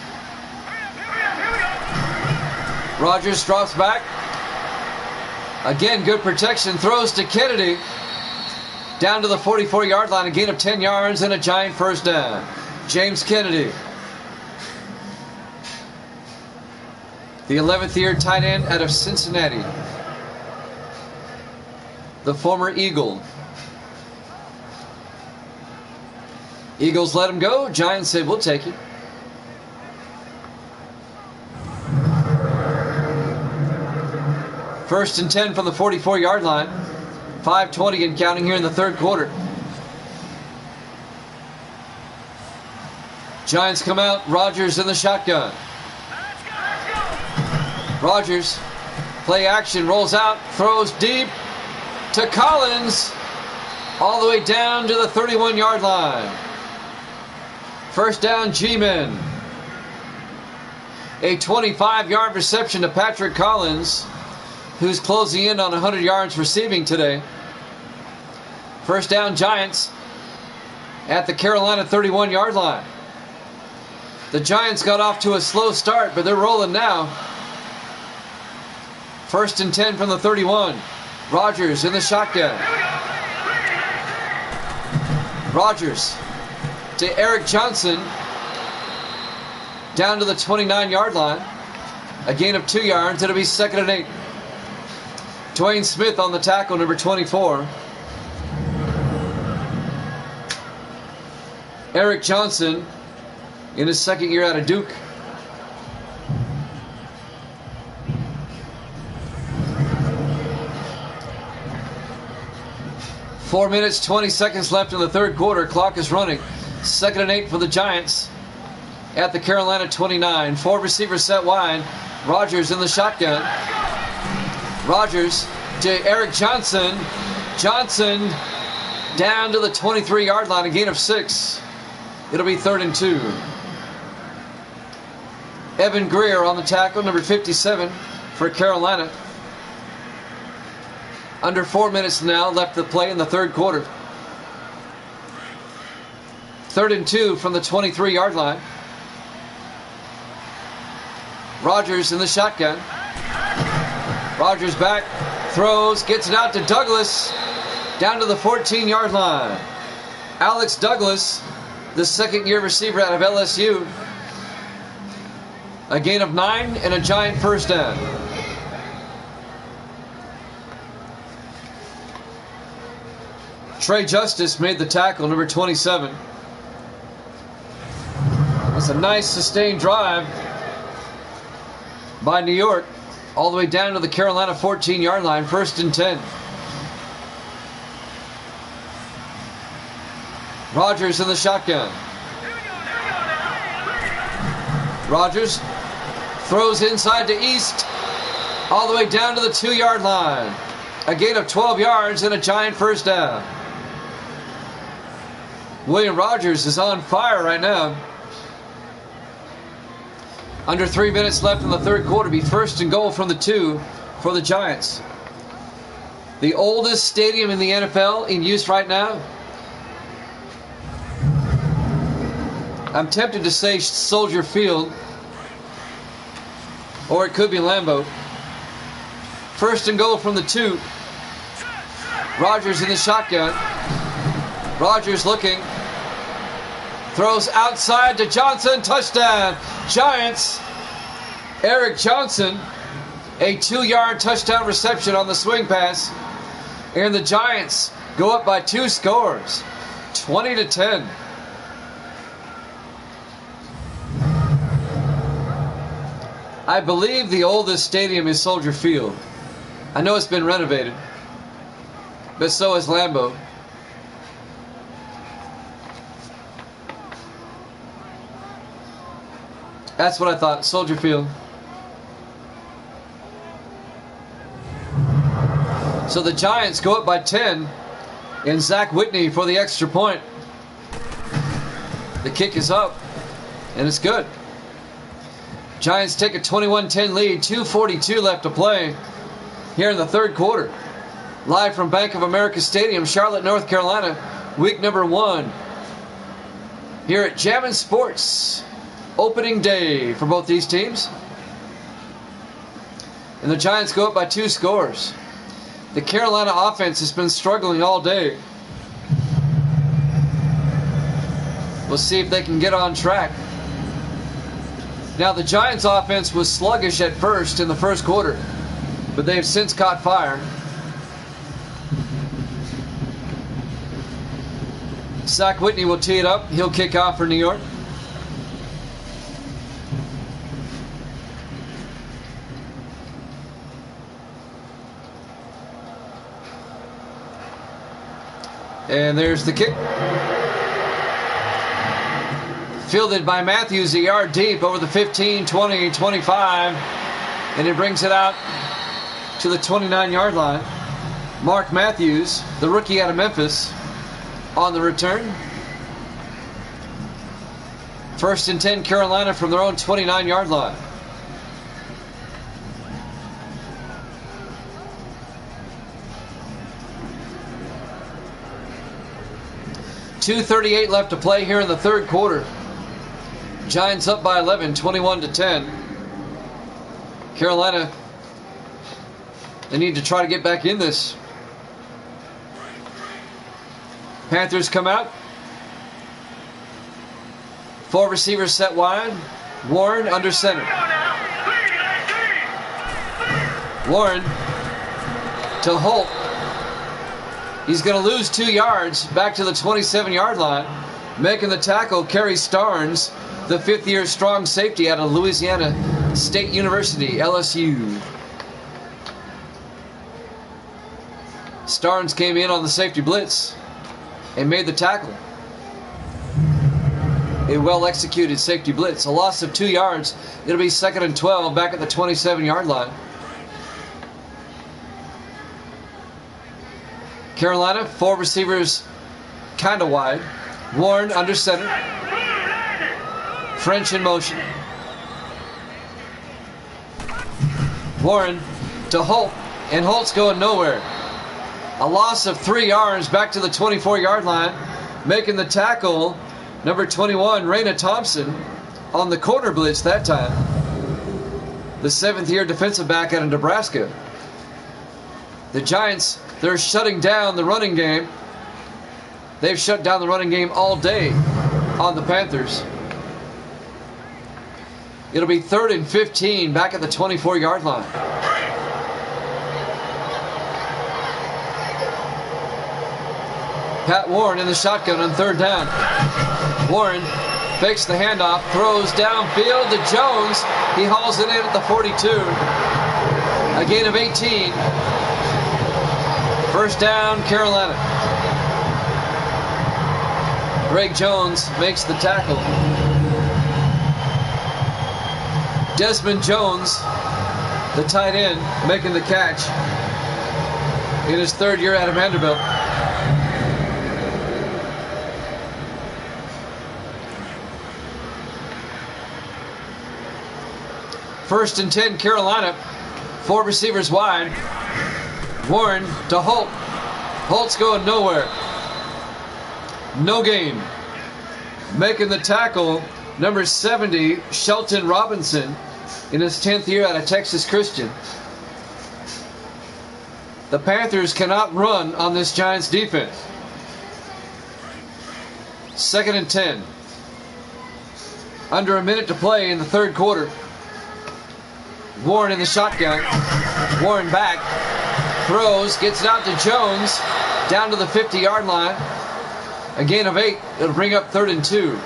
[SPEAKER 1] Rodgers drops back. Again, good protection. Throws to Kennedy. Down to the 44-yard line. A gain of 10 yards and a Giant first down. James Kennedy, the 11th-year tight end out of Cincinnati. The former Eagle. Eagles let him go. Giants said, we'll take it. First and 10 from the 44-yard line. 5:20 and counting here in the third quarter. Giants come out. Rodgers in the shotgun. Rodgers, play action, rolls out, throws deep to Collins, all the way down to the 31-yard line. First down, G-Men. A 25-yard reception to Patrick Collins, who's closing in on 100 yards receiving today. First down, Giants at the Carolina 31-yard line. The Giants got off to a slow start, but they're rolling now. First and 10 from the 31. Rodgers in the shotgun. Rodgers to Eric Johnson. Down to the 29-yard line. A gain of 2 yards. It'll be 2nd and 8. Dwayne Smith on the tackle, number 24. Eric Johnson in his 2nd year out of Duke. Four minutes, 20 seconds left in the third quarter. Clock is running. 2nd and 8 for the Giants at the Carolina 29. 4 receivers set wide. Rodgers in the shotgun. Rodgers to Eric Johnson. Johnson down to the 23-yard line. A gain of 6. It'll be 3rd and 2. Evan Greer on the tackle, number 57 for Carolina. Under 4 minutes now left to play in the third quarter. 3rd and 2 from the 23-yard line. Rodgers in the shotgun. Rodgers back, throws, gets it out to Douglas, down to the 14-yard line. Alex Douglas, the 2nd-year receiver out of LSU. A gain of 9 and a Giant first down. Trey Justice made the tackle, number 27. That's a nice sustained drive by New York, all the way down to the Carolina 14-yard line. 1st and 10. Rodgers in the shotgun. Rodgers throws inside to East, all the way down to the 2-yard line. A gain of 12 yards and a Giant first down. William Rodgers is on fire right now. Under 3 minutes left in the third quarter. Be first and goal from the 2 for the Giants. The oldest stadium in the NFL in use right now. I'm tempted to say Soldier Field, or it could be Lambeau. First and goal from the 2. Rodgers in the shotgun. Rodgers looking. Throws outside to Johnson. Touchdown. Giants. Eric Johnson. A 2-yard touchdown reception on the swing pass. And the Giants go up by 2 scores. 20-10. I believe the oldest stadium is Soldier Field. I know it's been renovated, but so is Lambeau. That's what I thought, Soldier Field. So the Giants go up by 10, and Zach Whitney for the extra point. The kick is up, and it's good. Giants take a 21-10 lead, 2:42 left to play here in the third quarter. Live from Bank of America Stadium, Charlotte, North Carolina, week number 1. Here at Jammin' Sports, opening day for both these teams. And the Giants go up by 2 scores. The Carolina offense has been struggling all day. We'll see if they can get on track. Now, the Giants offense was sluggish at first in the first quarter, but they have since caught fire. Zach Whitney will tee it up. He'll kick off for New York. And there's the kick. Fielded by Matthews a yard deep over the 15, 20, 25. And he brings it out to the 29-yard line. Mark Matthews, the rookie out of Memphis, on the return. First and 10 Carolina from their own 29-yard line. .238 left to play here in the third quarter. Giants up by 11, 21-10. Carolina, they need to try to get back in this. Panthers come out. 4 receivers set wide. Warren under center. Warren to Holt. He's going to lose 2 yards back to the 27-yard line. Making the tackle, Kerry Starnes, the 5th-year strong safety out of Louisiana State University, LSU. Starnes came in on the safety blitz and made the tackle. A well-executed safety blitz. A loss of 2 yards. It'll be 2nd and 12 back at the 27-yard line. Carolina, 4 receivers kind of wide. Warren under center. French in motion. Warren to Holt, and Holt's going nowhere. A loss of 3 yards back to the 24-yard line. Making the tackle, number 21, Raina Thompson, on the corner blitz that time. The 7th-year defensive back out of Nebraska. The Giants, they're shutting down the running game. They've shut down the running game all day on the Panthers. It'll be 3rd and 15 back at the 24-yard line. Pat Warren in the shotgun on 3rd down. Warren fakes the handoff, throws downfield to Jones. He hauls it in at the 42. A gain of 18. First down, Carolina. Greg Jones makes the tackle. Desmond Jones, the tight end, making the catch in his 3rd year out of Vanderbilt. First and 10, Carolina. 4 receivers wide. Warren to Holt. Holt's going nowhere. No gain. Making the tackle, number 70, Shelton Robinson, in his 10th year out of Texas Christian. The Panthers cannot run on this Giants defense. Second and 10. Under a minute to play in the third quarter. Warren in the shotgun. Warren back. Throws. Gets it out to Jones. Down to the 50-yard line. A gain of 8. It'll bring up 3rd and 2.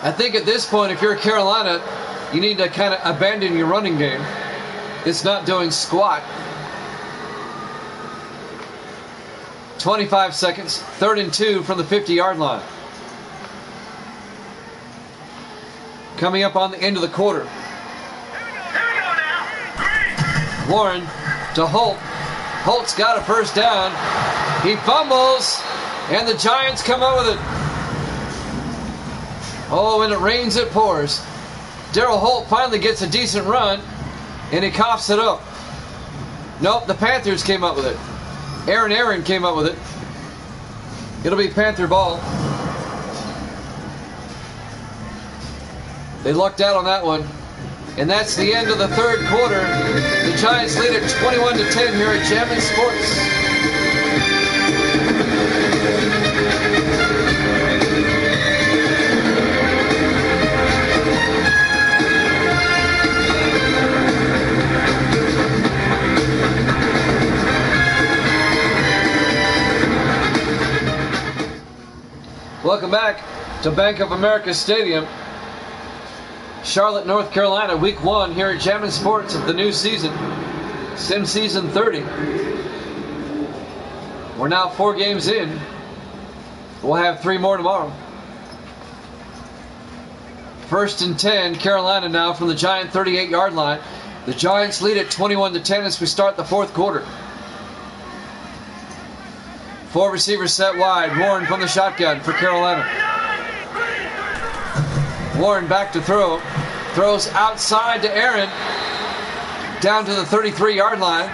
[SPEAKER 1] I think at this point, if you're Carolina, you need to kind of abandon your running game. It's not doing squat. 25 seconds. 3rd and 2 from the 50-yard line. Coming up on the end of the quarter. Warren to Holt. Holt's got a first down. He fumbles, and the Giants come up with it. Oh, when it rains, it pours. Darryl Holt finally gets a decent run, and he coughs it up. Nope, the Panthers came up with it. Aaron came up with it. It'll be Panther ball. They lucked out on that one. And that's the end of the third quarter. The Giants lead at 21-10 here at Jammin' Sports. Welcome back to Bank of America Stadium. Charlotte, North Carolina, week 1 here at Jammin' Sports of the new season. Sim Season 30. We're now 4 games in. We'll have 3 more tomorrow. First and 10, Carolina now from the Giant 38-yard line. The Giants lead at 21-10 as we start the fourth quarter. 4 receivers set wide. Warren from the shotgun for Carolina. Warren back to throw. Throws outside to Aaron. Down to the 33-yard line.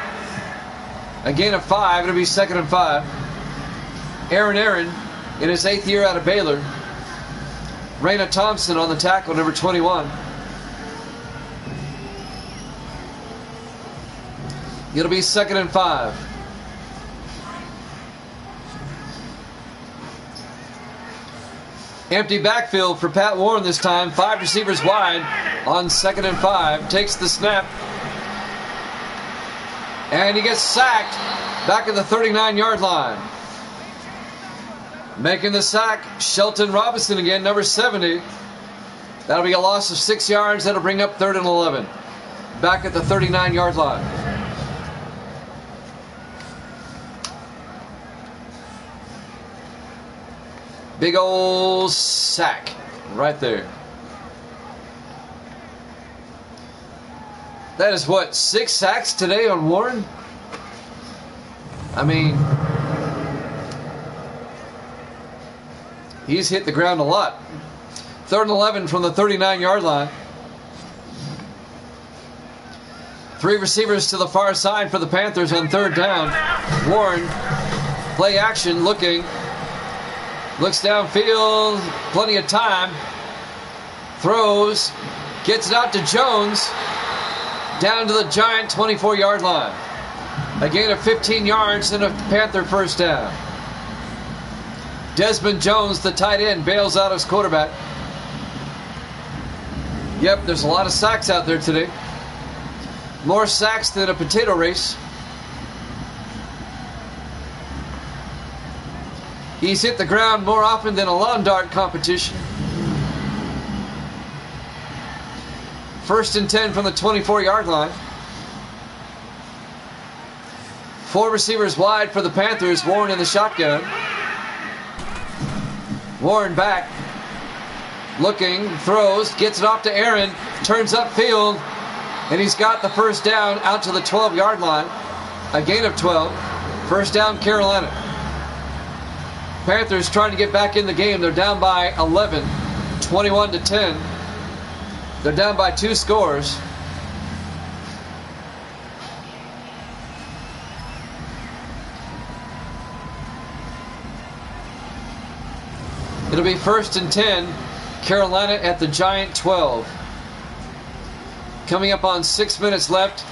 [SPEAKER 1] A gain of 5. It'll be 2nd and 5. Aaron in his 8th year out of Baylor. Raina Thompson on the tackle, number 21. It'll be 2nd and 5. Empty backfield for Pat Warren this time. 5 receivers wide on 2nd and 5. Takes the snap. And he gets sacked back at the 39-yard line. Making the sack, Shelton Robinson again, number 70. That'll be a loss of 6 yards. That'll bring up 3rd and 11. Back at the 39-yard line. Big old sack right there. That is what, 6 sacks today on Warren? I mean, he's hit the ground a lot. 3rd and 11 from the 39-yard line. 3 receivers to the far side for the Panthers on 3rd down. Warren, play action, looking. Looks downfield, plenty of time. Throws, gets it out to Jones. Down to the Giant 24-yard line. A gain of 15 yards and a Panther first down. Desmond Jones, the tight end, bails out his quarterback. Yep, there's a lot of sacks out there today. More sacks than a potato race. He's hit the ground more often than a lawn dart competition. 1st and 10 from the 24-yard line. 4 receivers wide for the Panthers. Warren in the shotgun. Warren back. Looking, throws, gets it off to Aaron. Turns upfield. And he's got the first down out to the 12-yard line. A gain of 12. First down, Carolina. Panthers trying to get back in the game. They're down by 11. 21-10. They're down by 2 scores. It'll be 1st and 10. Carolina at the Giant 12. Coming up on 6 minutes left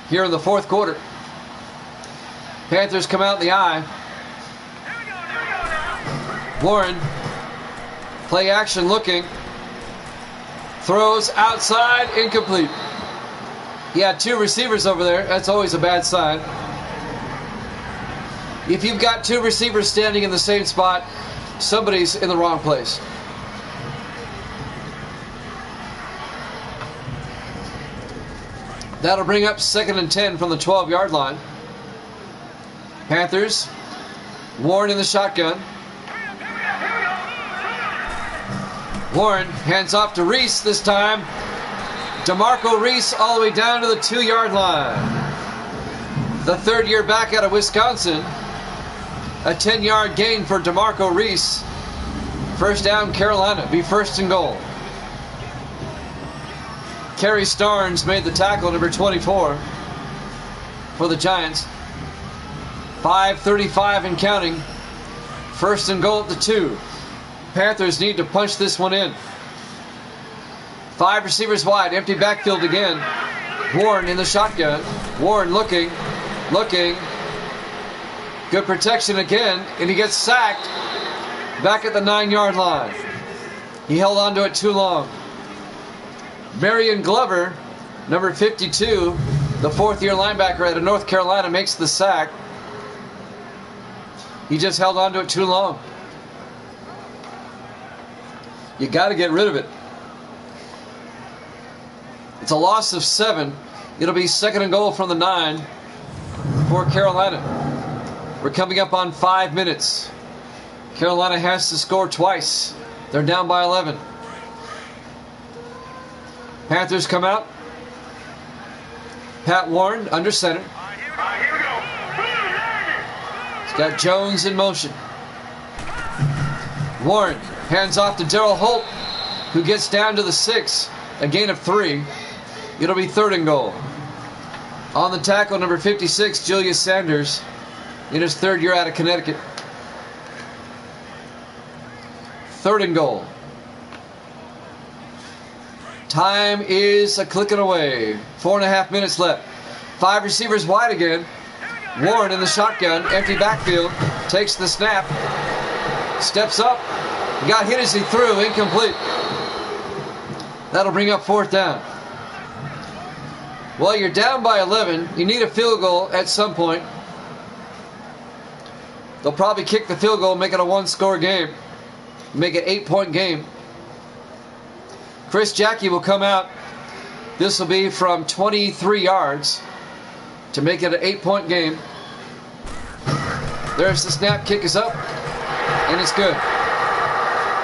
[SPEAKER 1] here in the 4th quarter. Panthers come out in the I. Warren, play action looking. Throws outside, incomplete. He had 2 receivers over there. That's always a bad sign. If you've got 2 receivers standing in the same spot, somebody's in the wrong place. That'll bring up 2nd and 10 from the 12-yard line. Panthers, Warren in the shotgun. Warren hands off to Reese this time. DeMarco Reese all the way down to the 2-yard line. The 3rd-year back out of Wisconsin. A 10-yard gain for DeMarco Reese. 1st down, Carolina. Be 1st and goal. Kerry Starnes made the tackle, number 24, for the Giants. 5:35 and counting. 1st and goal at the 2. Panthers need to punch this one in. 5 receivers wide, empty backfield again. Warren in the shotgun. Warren looking. Good protection again, and he gets sacked back at the 9-yard line. He held on to it too long. Marion Glover, number 52, the 4th-year linebacker out of North Carolina, makes the sack. He just held on to it too long. You got to get rid of it. It's a loss of 7. It'll be 2nd and goal from the 9 for Carolina. We're coming up on 5 minutes. Carolina has to score twice. They're down by 11. Panthers come out. Pat Warren under center. He's got Jones in motion. Warren hands off to Darrell Holt, who gets down to the 6, a gain of 3. It'll be 3rd and goal. On the tackle, number 56, Julius Sanders, in his 3rd year out of Connecticut. 3rd and goal. Time is a clicking away. 4.5 minutes left. 5 receivers wide again. Warren in the shotgun, empty backfield, takes the snap, steps up, got hit as he threw, incomplete. That'll bring up 4th down. Well, you're down by 11. You need a field goal at some point. They'll probably kick the field goal, make it a 1-score game, make it 8-point game. Chris Jackie will come out. This will be from 23 yards to make it an 8-point game. There's the snap, kick is up, and it's good.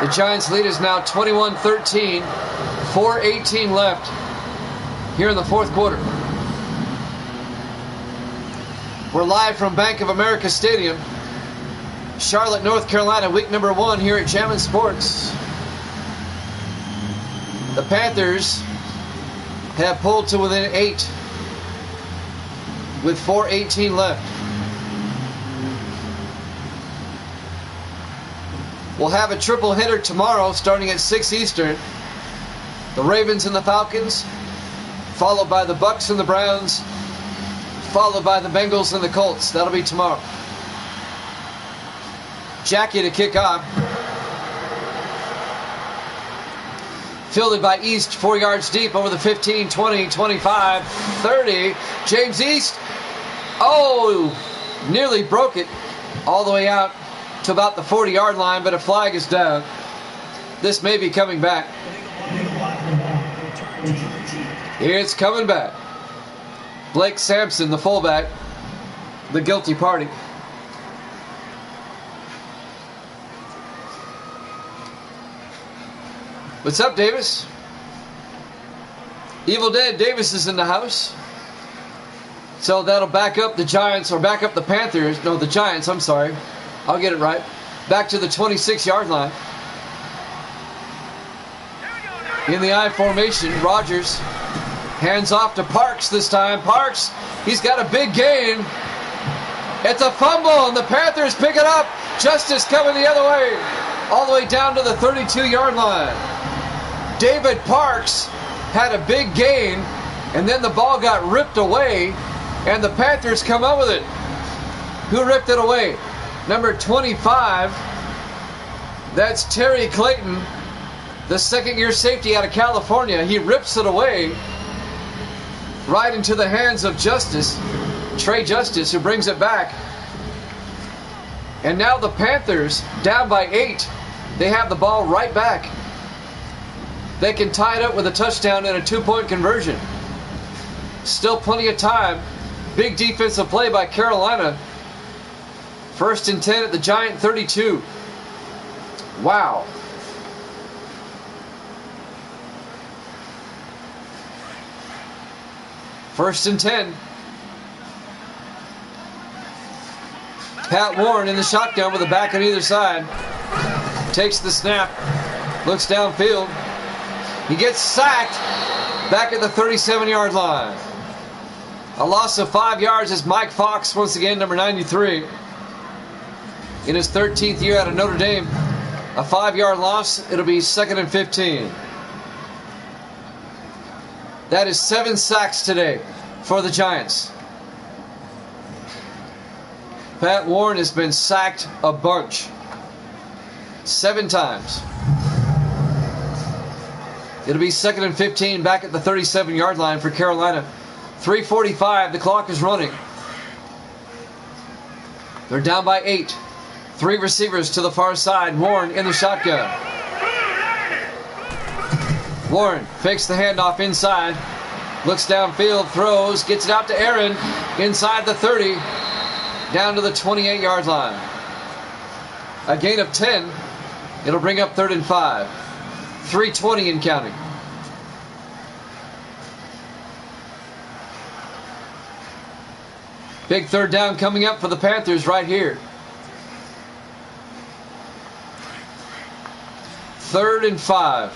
[SPEAKER 1] The Giants' lead is now 21-13, 4:18 left here in the 4th quarter. We're live from Bank of America Stadium, Charlotte, North Carolina, week number 1 here at Jammin' Sports. The Panthers have pulled to within 8 with 4:18 left. We'll have a triple header tomorrow starting at 6 Eastern. The Ravens and the Falcons, followed by the Bucks and the Browns, followed by the Bengals and the Colts. That'll be tomorrow. Jackie to kick off. Fielded by East, 4 yards deep over the 15, 20, 25, 30. James East, nearly broke it all the way out to about the 40-yard line, but a flag is down. This may be coming back. It's coming back. Blake Sampson, the fullback, the guilty party. What's up, Davis? Evil Dead Davis is in the house. So that'll back up the Giants, or back up the Panthers. No, the Giants, I'm sorry. I'll get it right. Back to the 26-yard line. In the I formation, Rodgers hands off to Parks this time. Parks, he's got a big gain. It's a fumble, and the Panthers pick it up. Justice coming the other way, all the way down to the 32-yard line. David Parks had a big gain, and then the ball got ripped away, and the Panthers come up with it. Who ripped it away? Number 25. That's Terry Clayton, the second-year safety out of California. He rips it away right into the hands of Justice, Trey Justice, who brings it back. And now the Panthers, down by 8, they have the ball right back. They can tie it up with a touchdown and a 2-point conversion. Still plenty of time. Big defensive play by Carolina. 1st and 10 at the Giant 32. Wow. First and 10. Pat Warren in the shotgun with a back on either side. Takes the snap. Looks downfield. He gets sacked back at the 37-yard line. A loss of 5 yards as Mike Fox, once again, number 93. In his 13th year out of Notre Dame. A 5-yard loss. It'll be 2nd and 15. That is 7 sacks today for the Giants. Pat Warren has been sacked a bunch. 7 times. It'll be 2nd and 15 back at the 37-yard line for Carolina. 3:45, the clock is running. They're down by 8. 3 receivers to the far side. Warren in the shotgun. Warren fakes the handoff inside. Looks downfield, throws, gets it out to Aaron. Inside the 30. Down to the 28-yard line. A gain of 10. It'll bring up 3rd and 5. 3:20 and counting. Big 3rd down coming up for the Panthers right here. 3rd and 5.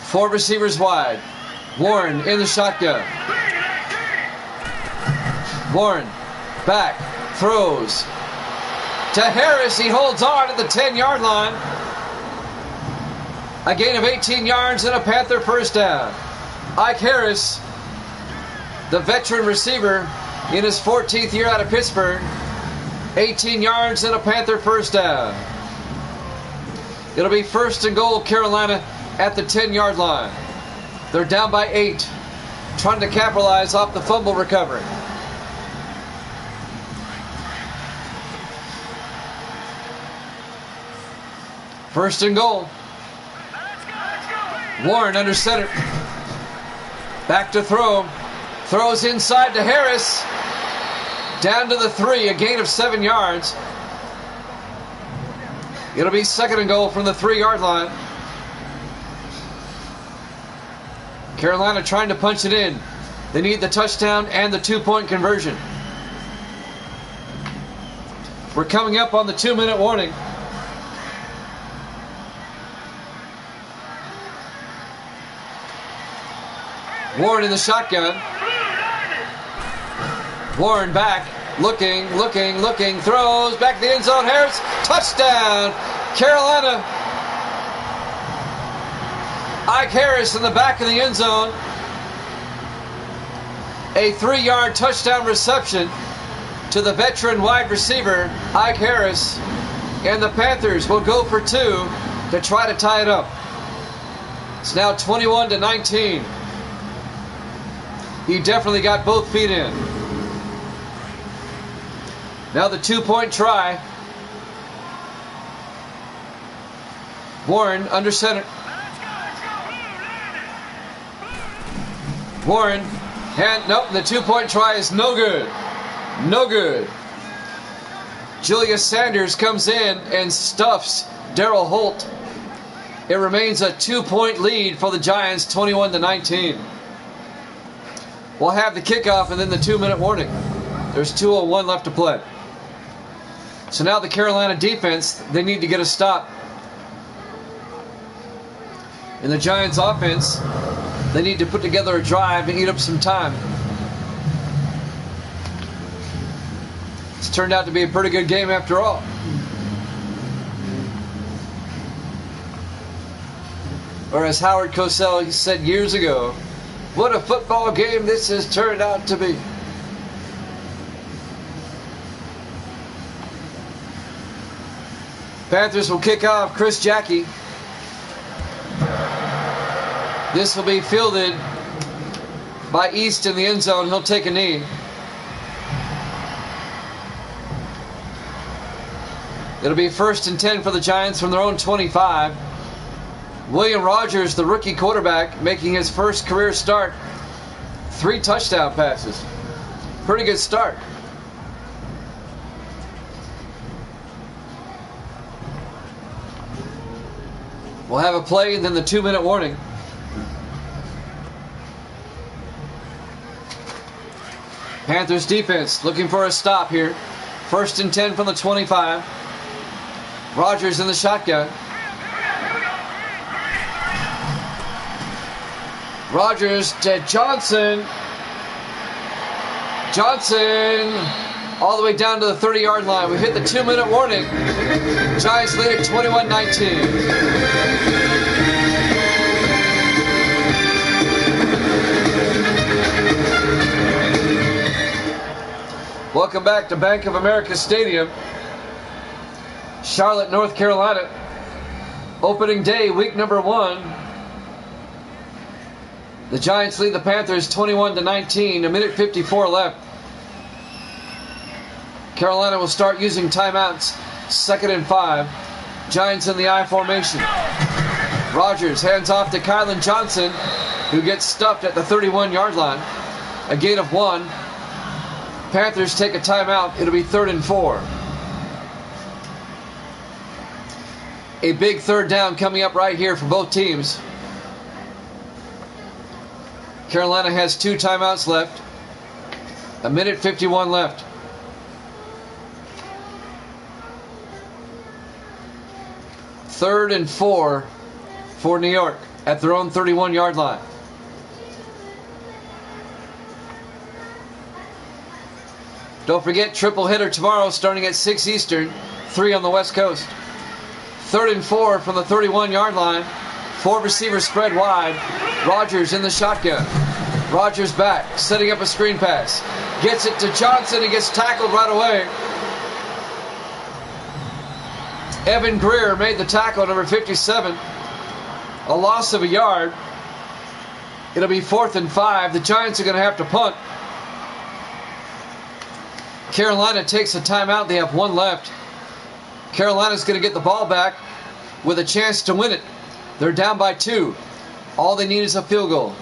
[SPEAKER 1] 4 receivers wide. Warren in the shotgun. Warren back, throws to Harris. He holds on at the 10-yard line. A gain of 18 yards and a Panther first down. Ike Harris, the veteran receiver in his 14th year out of Pittsburgh. 18 yards and a Panther first down. It'll be 1st and goal, Carolina at the 10-yard line. They're down by 8, trying to capitalize off the fumble recovery. First and goal. Warren under center. Back to throw. Throws inside to Harris. Down to the 3, a gain of 7 yards. It'll be 2nd and goal from the 3-yard line. Carolina trying to punch it in. They need the touchdown and the 2-point conversion. We're coming up on the 2-minute warning. Warren in the shotgun. Warren back. Looking. Throws back to the end zone. Harris. Touchdown. Carolina. Ike Harris in the back of the end zone. A 3-yard touchdown reception to the veteran wide receiver, Ike Harris. And the Panthers will go for 2 to try to tie it up. It's now 21-19. He definitely got both feet in. Now the 2-point try. Warren under center. Warren, nope, the 2-point try is no good. No good. Julius Sanders comes in and stuffs Darryl Holt. It remains a 2-point lead for the Giants, 21-19. We'll have the kickoff and then the 2-minute warning. There's 2:01 left to play. So now the Carolina defense, they need to get a stop. In the Giants offense, they need to put together a drive and eat up some time. It's turned out to be a pretty good game after all. Or as Howard Cosell said years ago, what a football game this has turned out to be. Panthers will kick off. Chris Jackie. This will be fielded by East in the end zone. He'll take a knee. It'll be 1st and 10 for the Giants from their own 25. William Rogers, the rookie quarterback, making his first career start. 3 touchdown passes. Pretty good start. We'll have a play and then the 2-minute warning. Panthers defense looking for a stop here. 1st and 10 from the 25. Rogers in the shotgun. Rogers to Johnson. Johnson all the way down to the 30-yard line. We hit the 2-minute warning. Giants lead at 21-19. Welcome back to Bank of America Stadium, Charlotte, North Carolina. Opening day, week number 1. The Giants lead the Panthers 21-19, a minute 54 left. Carolina will start using timeouts, 2nd and 5. Giants in the I formation. Rogers hands off to Kylan Johnson, who gets stuffed at the 31-yard line. A gain of 1. Panthers take a timeout. It'll be 3rd and 4. A big 3rd down coming up right here for both teams. Carolina has 2 timeouts left. A minute 51 left. Third and 4 for New York at their own 31-yard line. Don't forget, triple hitter tomorrow starting at 6 Eastern, 3 on the West Coast. 3rd and 4 from the 31-yard line. 4 receivers spread wide. Rogers in the shotgun. Rogers back, setting up a screen pass. Gets it to Johnson. He gets tackled right away. Evan Greer made the tackle, number 57. A loss of a yard. It'll be 4th and 5. The Giants are going to have to punt. Carolina takes a timeout. They have 1 left. Carolina's going to get the ball back with a chance to win it. They're down by 2. All they need is a field goal.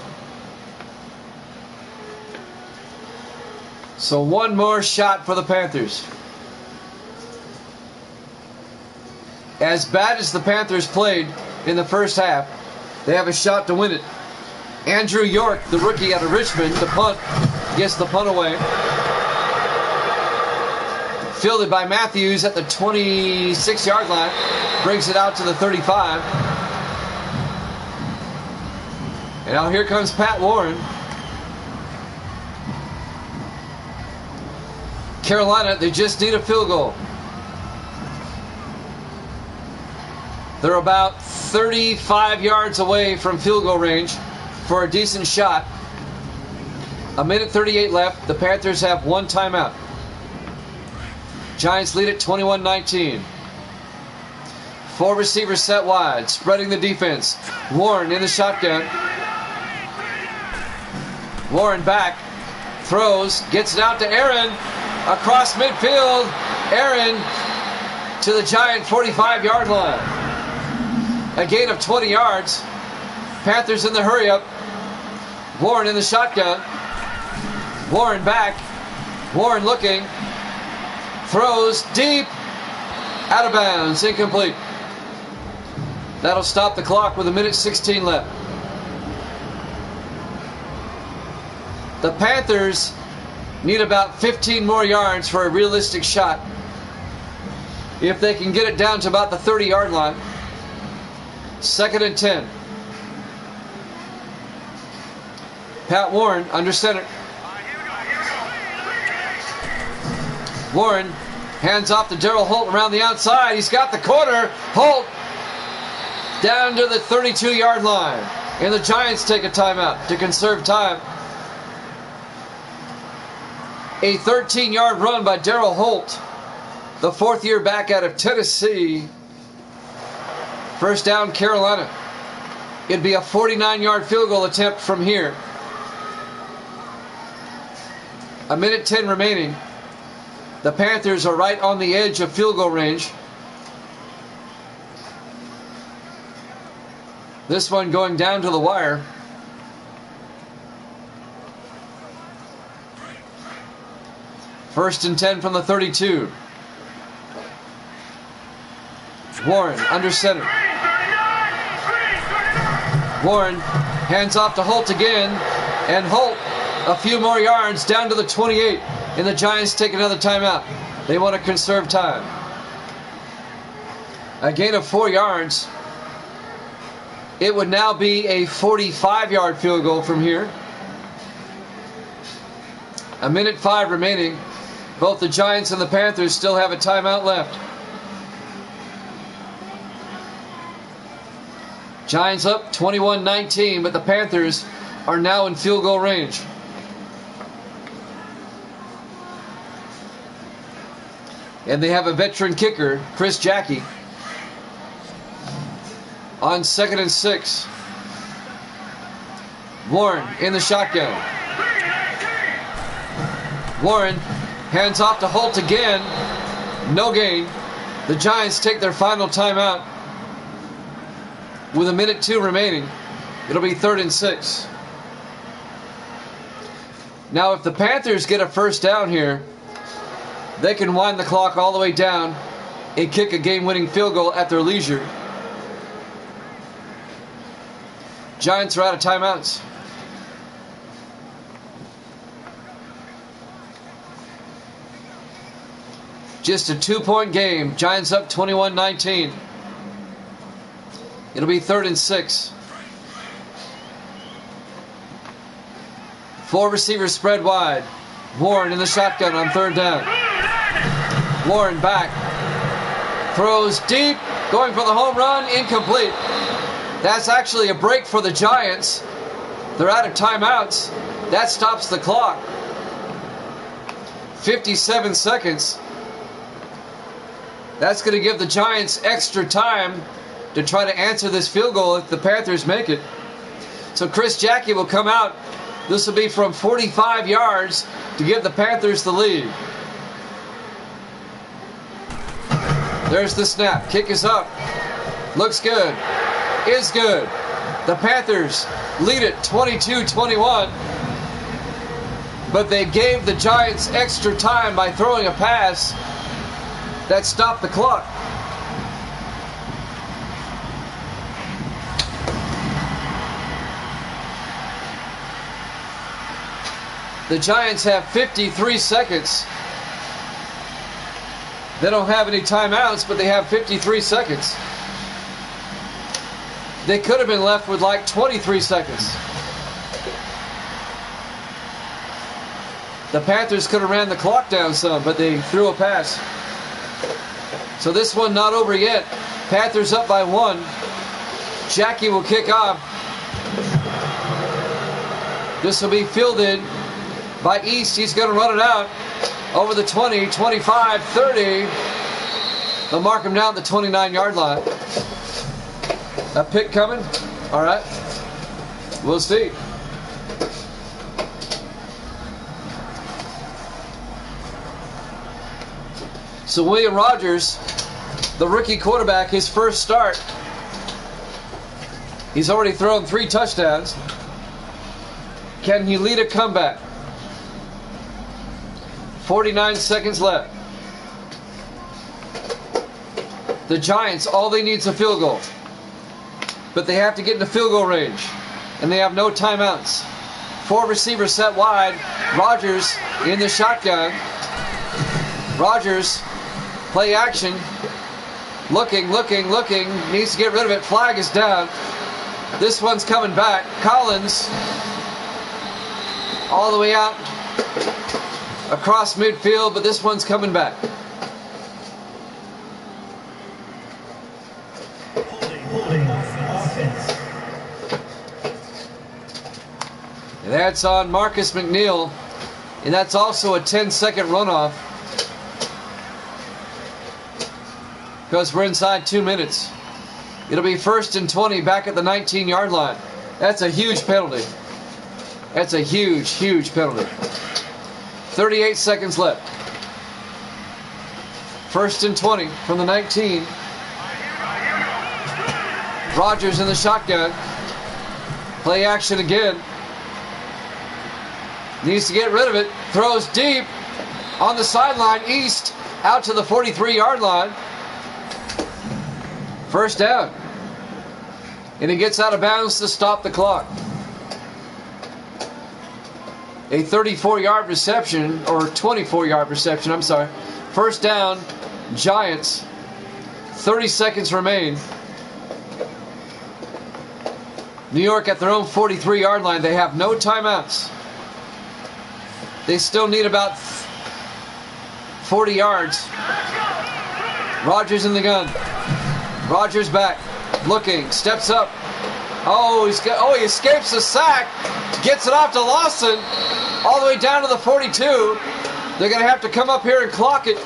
[SPEAKER 1] So 1 more shot for the Panthers. As bad as the Panthers played in the first half, they have a shot to win it. Andrew York, the rookie out of Richmond, the punt, gets the punt away. Fielded by Matthews at the 26-yard line. Brings it out to the 35. And now here comes Pat Warren. Carolina, they just need a field goal. They're about 35 yards away from field goal range for a decent shot. A minute 38 left. The Panthers have 1 timeout. Giants lead at 21-19. 4 receivers set wide, spreading the defense. Warren in the shotgun. Warren back, throws, gets it out to Aaron, across midfield. Aaron to the Giant 45-yard line. A gain of 20 yards. Panthers in the hurry-up. Warren in the shotgun. Warren back. Warren looking. Throws deep, out of bounds, incomplete. That'll stop the clock with a minute 16 left. The Panthers need about 15 more yards for a realistic shot. If they can get it down to about the 30-yard line. 2nd and 10. Pat Warren under center. Warren hands off to Daryl Holt around the outside. He's got the corner. Holt down to the 32-yard line. And the Giants take a timeout to conserve time. A 13-yard run by Daryl Holt, the fourth-year back out of Tennessee. First down, Carolina. It'd be a 49-yard field goal attempt from here. A minute 10 remaining. The Panthers are right on the edge of field goal range. This one going down to the wire. First and 10 from the 32. Warren under center. Warren hands off to Holt again. And Holt a few more yards down to the 28. And the Giants take another timeout. They want to conserve time. A gain of 4 yards. It would now be a 45-yard field goal from here. A minute 5 remaining. Both the Giants and the Panthers still have a timeout left. Giants up 21-19, but the Panthers are now in field goal range. And they have a veteran kicker, Chris Jackie, on 2nd and 6. Warren in the shotgun. Warren hands off to Holt again. No gain. The Giants take their final timeout with a minute 2 remaining. It'll be 3rd and 6. Now, if the Panthers get a first down here, they can wind the clock all the way down and kick a game-winning field goal at their leisure. Giants are out of timeouts. Just a 2-point game. Giants up 21-19. It'll be 3rd and 6. 4 receivers spread wide. Warren in the shotgun on 3rd down. Warren back. Throws deep. Going for the home run. Incomplete. That's actually a break for the Giants. They're out of timeouts. That stops the clock. 57 seconds. That's going to give the Giants extra time to try to answer this field goal if the Panthers make it. So Chris Jackie will come out. This will be from 45 yards to give the Panthers the lead. There's the snap. Kick is up. Looks good. Is good. The Panthers lead it 22-21. But they gave the Giants extra time by throwing a pass that stopped the clock. The Giants have 53 seconds. They don't have any timeouts, but they have 53 seconds. They could have been left with like 23 seconds. The Panthers could have ran the clock down some, but they threw a pass. So this one not over yet. Panthers up by 1. Jackie will kick off. This will be fielded by East. He's going to run it out over the 20, 25, 30. They'll mark him down the 29-yard line. A pick coming? All right. We'll see. So William Rogers, the rookie quarterback, his first start. He's already thrown 3 touchdowns. Can he lead a comeback? 49 seconds left. The Giants, all they need is a field goal. But they have to get into field goal range. And they have no timeouts. 4 receivers set wide. Rogers in the shotgun. Rogers, play action. Looking. Needs to get rid of it. Flag is down. This one's coming back. Collins all the way out across midfield, but this one's coming back. And that's on Marcus McNeil, and that's also a 10-second runoff because we're inside 2 minutes. It'll be 1st and 20 back at the 19-yard line. That's a huge penalty. That's a huge, huge penalty. 38 seconds left. 1st and 20 from the 19. Rodgers in the shotgun. Play action again. Needs to get rid of it. Throws deep on the sideline, east, out to the 43-yard line. 1st down. And he gets out of bounds to stop the clock. A 34-yard reception, or 24-yard reception, I'm sorry. 1st down, Giants. 30 seconds remain. New York at their own 43-yard line. They have no timeouts. They still need about 40 yards. Rodgers in the gun. Rodgers back. Looking. Steps up. Oh, he escapes the sack. Gets it off to Lawson. All the way down to the 42. They're going to have to come up here and clock it.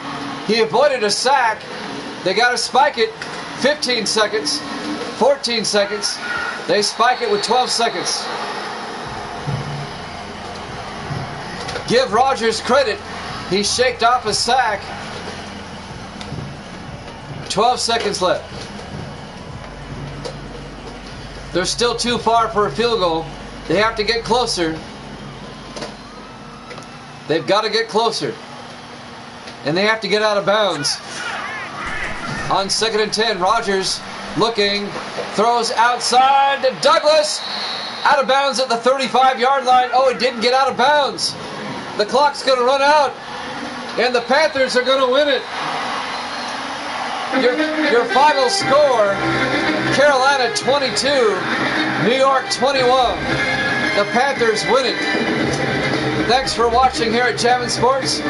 [SPEAKER 1] He avoided a sack. They got to spike it. 15 seconds. 14 seconds. They spike it with 12 seconds. Give Rodgers credit. He shaked off a sack. 12 seconds left. They're still too far for a field goal. They have to get closer. They've got to get closer. And they have to get out of bounds. On 2nd and 10, Rodgers looking, throws outside to Douglas. Out of bounds at the 35-yard line. Oh, it didn't get out of bounds. The clock's going to run out, and the Panthers are going to win it. Your final score, Carolina 22, New York 21. The Panthers win it. Thanks for watching here at Javin Sports.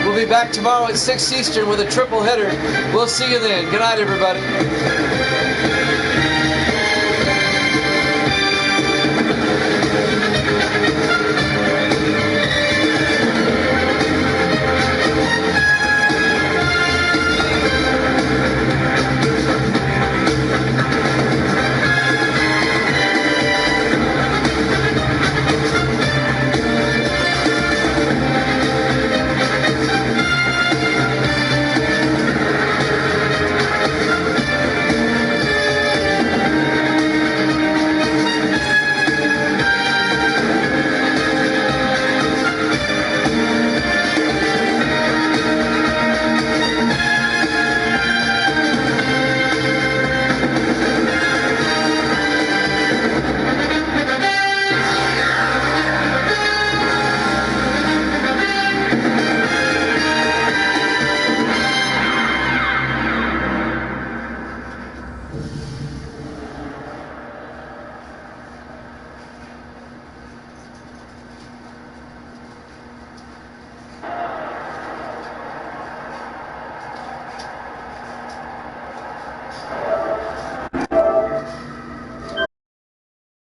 [SPEAKER 1] We'll be back tomorrow at 6 Eastern with a triple header. We'll see you then. Good night, everybody.